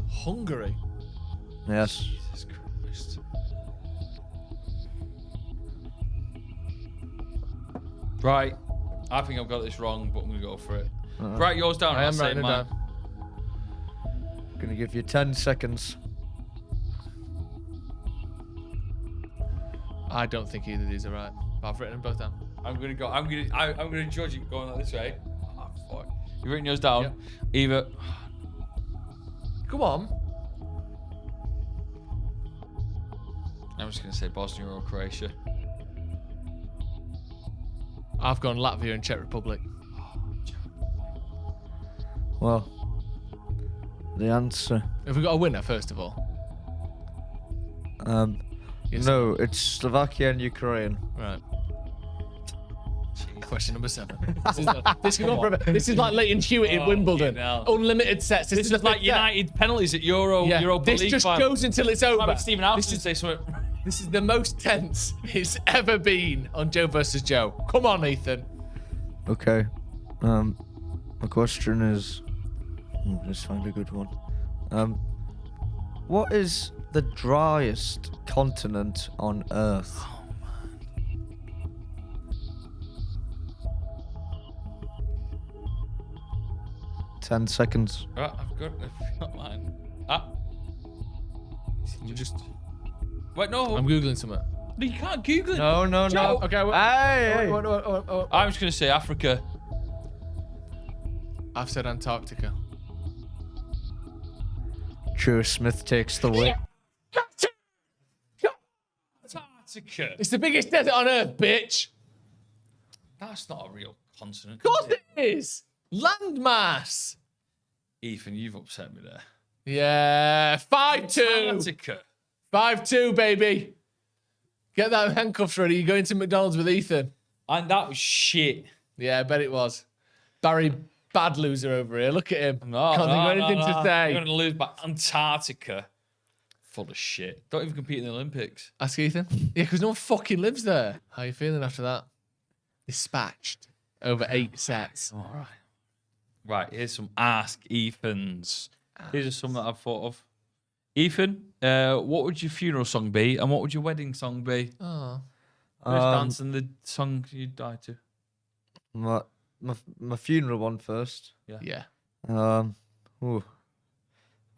Hungary. Yes. Jesus Christ. Right. I think I've got this wrong, but I'm going to go for it. Write yours down. I and am I'll say writing it mine. down. Gonna give you 10 seconds. I don't think either of these are right. But I've written them both down. I'm going to go. I'm going to judge it going like this way. Oh, fuck. You've written yours down. Yep. Either. Go on. I'm just going to say Bosnia or Croatia. I've gone Latvia and Czech Republic. Well, the answer. Have we got a winner, first of all? Yes. No, it's Slovakia and Ukraine. Right. Question number 7. This can go forever. This is like Leighton Hewitt in Wimbledon. Unlimited sets. This is like United penalties at Europa This League just final. goes until it's over. Like Stephen Alston say something. This is the most tense it's ever been on Joe versus Joe. Come on, Ethan. Okay. My question is. Let's find a good one. What is the driest continent on Earth? 10 seconds. Right, I've got mine. You just. Wait, no. I'm googling something. No, you can't Google it. No. Joe. Okay. Hey. I'm just going to say Africa. I've said Antarctica. Joe Smith takes the win. Antarctica. It's the biggest desert on Earth, bitch. That's not a real continent. Of course it is. Landmass. Ethan, you've upset me there. Yeah. 5-2. Antarctica. 5-2, baby. Get that handcuffs ready. You're going to McDonald's with Ethan. And that was shit. Yeah, I bet it was. Barry, bad loser over here. Look at him. No, Can't think of anything to You're say. going to lose by Antarctica. Full of shit. Don't even compete in the Olympics. Ask Ethan. Yeah, because no one fucking lives there. How you feeling after that? Dispatched over 8 sets. All right. Right, here's some Ask Ethans. These are some that I've thought of. Ethan, what would your funeral song be, and what would your wedding song be? Oh. Who's dancing the song you'd die to? My funeral one first. Yeah. I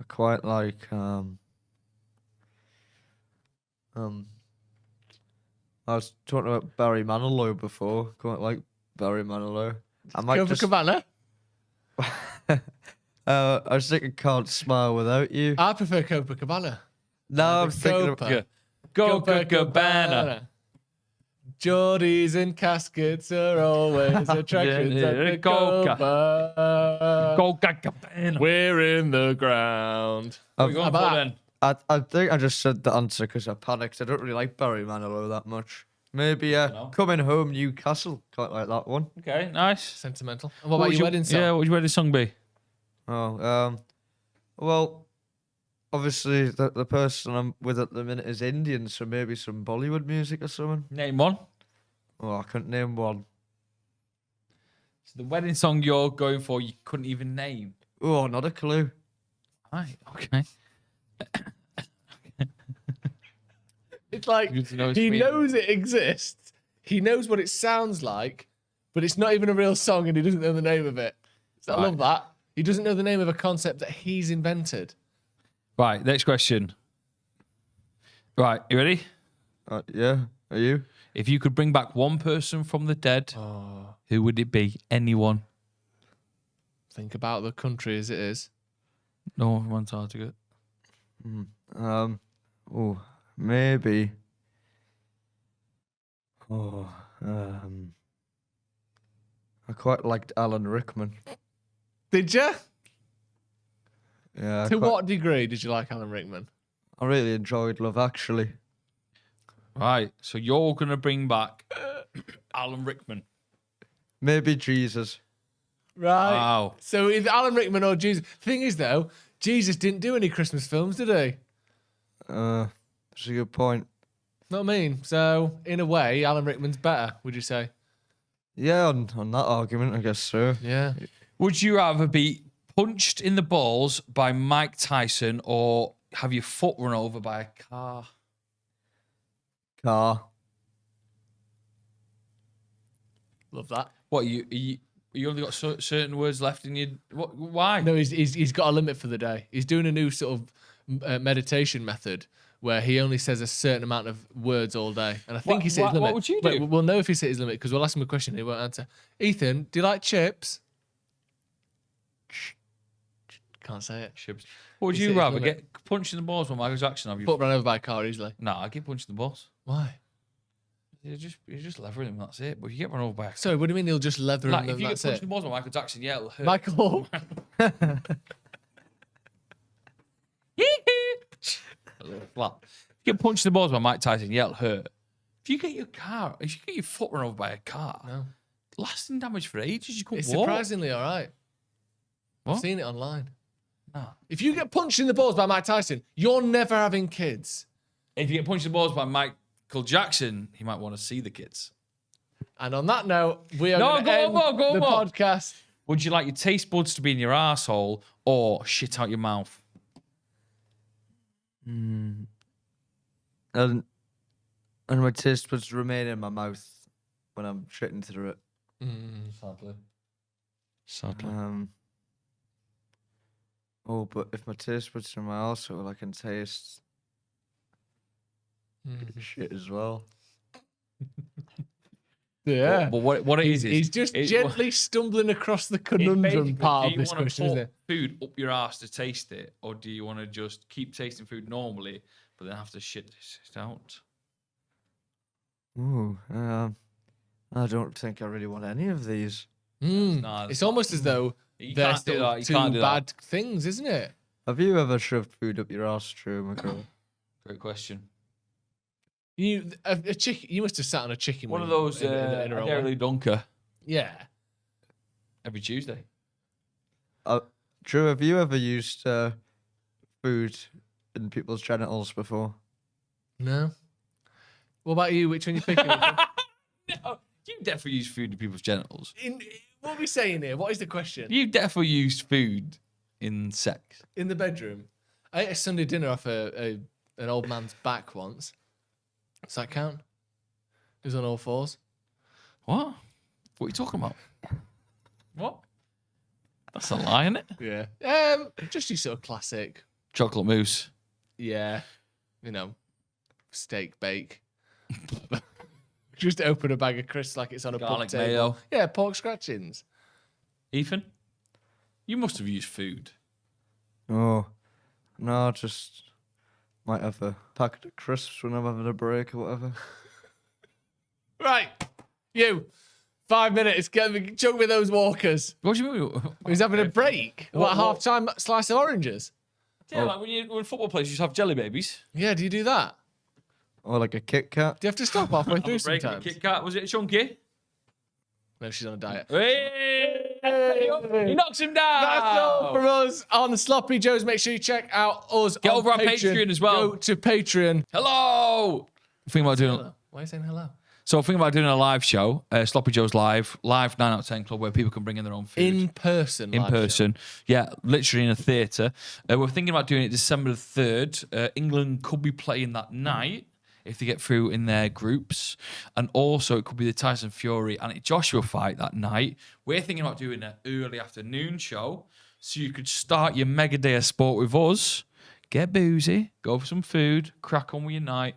quite like I was talking about Barry Manilow before. Quite like Barry Manilow. I might Copacabana? I was thinking Can't Smile Without You. I prefer Copacabana. No, I'm thinking of Copacabana. Geordies and caskets are always attractions at the Copa. Copacabana. We're in the ground. What are you going for then? I think I just said the answer because I panicked. I don't really like Barry Manilow that much. Maybe Coming Home Newcastle. Quite like that one. Okay, nice. Sentimental. And what about your wedding song? Yeah, what would your wedding song be? Oh, well, obviously the person I'm with at the minute is Indian, so maybe some Bollywood music or something. Name one. Oh, I couldn't name one. So the wedding song you're going for, you couldn't even name. Oh, not a clue. Right, okay. It's like he knows it exists. He knows what it sounds like, but it's not even a real song and he doesn't know the name of it. So I love that. He doesn't know the name of a concept that he's invented. Right, next question. Right, you ready? Yeah, are you? If you could bring back one person from the dead, who would it be? Anyone? Think about the country as it is. No one from Antarctica. Maybe. I quite liked Alan Rickman. Did you? Yeah. To what degree did you like Alan Rickman? I really enjoyed Love Actually. Right, so you're going to bring back Alan Rickman. Maybe Jesus. Right. Wow. So either Alan Rickman or Jesus. Thing is, though, Jesus didn't do any Christmas films, did he? That's a good point. Not mean. So, in a way, Alan Rickman's better, would you say? Yeah, on that argument, I guess so. Yeah. Would you rather be punched in the balls by Mike Tyson or have your foot run over by a car? Car. Love that. What, you only got certain words left in your... What, why? No, he's got a limit for the day. He's doing a new sort of meditation method where he only says a certain amount of words all day. And I think he's hit his limit. What would you do? Wait, we'll know if he's hit his limit because we'll ask him a question and he won't answer. Ethan, do you like chips? Can't say it. Shibs. What would He you said rather? he's Get punched in the balls by Michael Jackson? Have you? Put run over by a car easily. Nah, I get punched in the balls. Why? You're just levering him. That's it. But if you get run over by a car, Sorry, what do you mean he'll just leather like him if and you get that's punched it? in the balls by Michael Jackson, yeah, it'll hurt. Michael. A little flap. If you get punched in the balls by Mike Tyson, yeah, it'll hurt. If you get your foot run over by a car, No. lasting damage for ages. You couldn't It's walk. surprisingly all right. What? I've seen it online. Nah. If you get punched in the balls by Mike Tyson, you're never having kids. If you get punched in the balls by Michael Jackson, he might want to see the kids. And on that note, we are No, going to go end on, go the on. podcast. Would you like your taste buds to be in your asshole or shit out your mouth? And my taste buds remain in my mouth when I'm shitting through it. Sadly. But if my taste buds are in my arsehole, I can taste shit as well. Yeah. But what it is He's just it- gently stumbling across the it's conundrum basically, part do of you this want to question, isn't put it? food up your ass to taste it, or do you want to just keep tasting food normally, but then have to shit it out? Ooh, I don't think I really want any of these. Nah, It's almost as though You they're can't do still that, you two can't do that. bad things, isn't it? Have you ever shoved food up your ass, Joe McGrath? Great question. A chicken. You must have sat on a chicken. One of wing those in a row. Dairy Dunker Yeah. every Tuesday. Drew, have you ever used food in people's genitals before? No. What about you? Which one you picking? No, you definitely use food in people's genitals. What are we saying here? What is the question? You definitely used food in sex. In the bedroom. I ate a Sunday dinner off an old man's back once. Does that count? He was on all fours. What? What are you talking about? What? That's a lie, isn't it? Yeah. Just your sort of classic. Chocolate mousse. Yeah. Steak bake. Just open a bag of crisps like it's on a Garlic pub table. mayo. Yeah, pork scratchings. Ethan? You must have used food. Oh, no, just might have a packet of crisps when I'm having a break or whatever. Right. You. 5 minutes. Chug with those walkers. What do you mean? He's having a break. What, half-time slice of oranges? Yeah, like when you're in football players, you just have jelly babies. Yeah, do you do that? Or like a Kit Kat. Do you have to stop halfway through Have a break in a sometimes? Kit Kat. Was it chunky? No, she's on a diet. Hey! He knocks him down. That's all from us on the Sloppy Joes. Make sure you check out us. Get on over on Patreon as well. Go to Patreon. Hello. Think about doing. Hello. Why are you saying hello? So thinking about doing a live show, Sloppy Joe's live 9 out of 10 club where people can bring in their own food. In person. In live show. person. Yeah, literally in a theatre. We're thinking about doing it December the 3rd. England could be playing that night if they get through in their groups. And also it could be the Tyson Fury and Joshua fight that night. We're thinking about doing an early afternoon show so you could start your mega day of sport with us, get boozy, go for some food, crack on with your night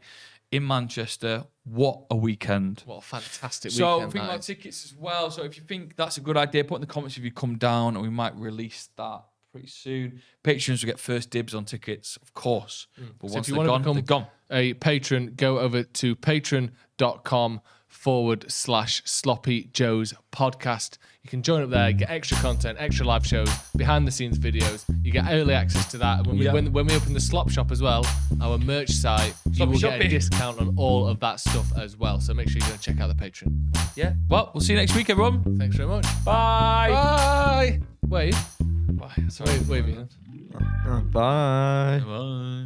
in Manchester. What a weekend. What a fantastic So weekend. think that about is. tickets as well. So if you think that's a good idea, put in the comments if you come down and we might release that pretty soon. Patrons will get first dibs on tickets, of course. But So once if you they're want to gone, they're become gone. a patron, go over to patreon.com/Sloppy Joes podcast. You can join up there, get extra content, extra live shows, behind the scenes videos. You get early access to that. When we open the Slop Shop as well, our merch site, you will get a Shoppy. discount on all of that stuff as well. So make sure you go and check out the Patreon. Yeah. Well, we'll see you next week, everyone. Thanks very much. Bye. Bye. Wave. Bye. Sorry. Wave. Bye. Bye.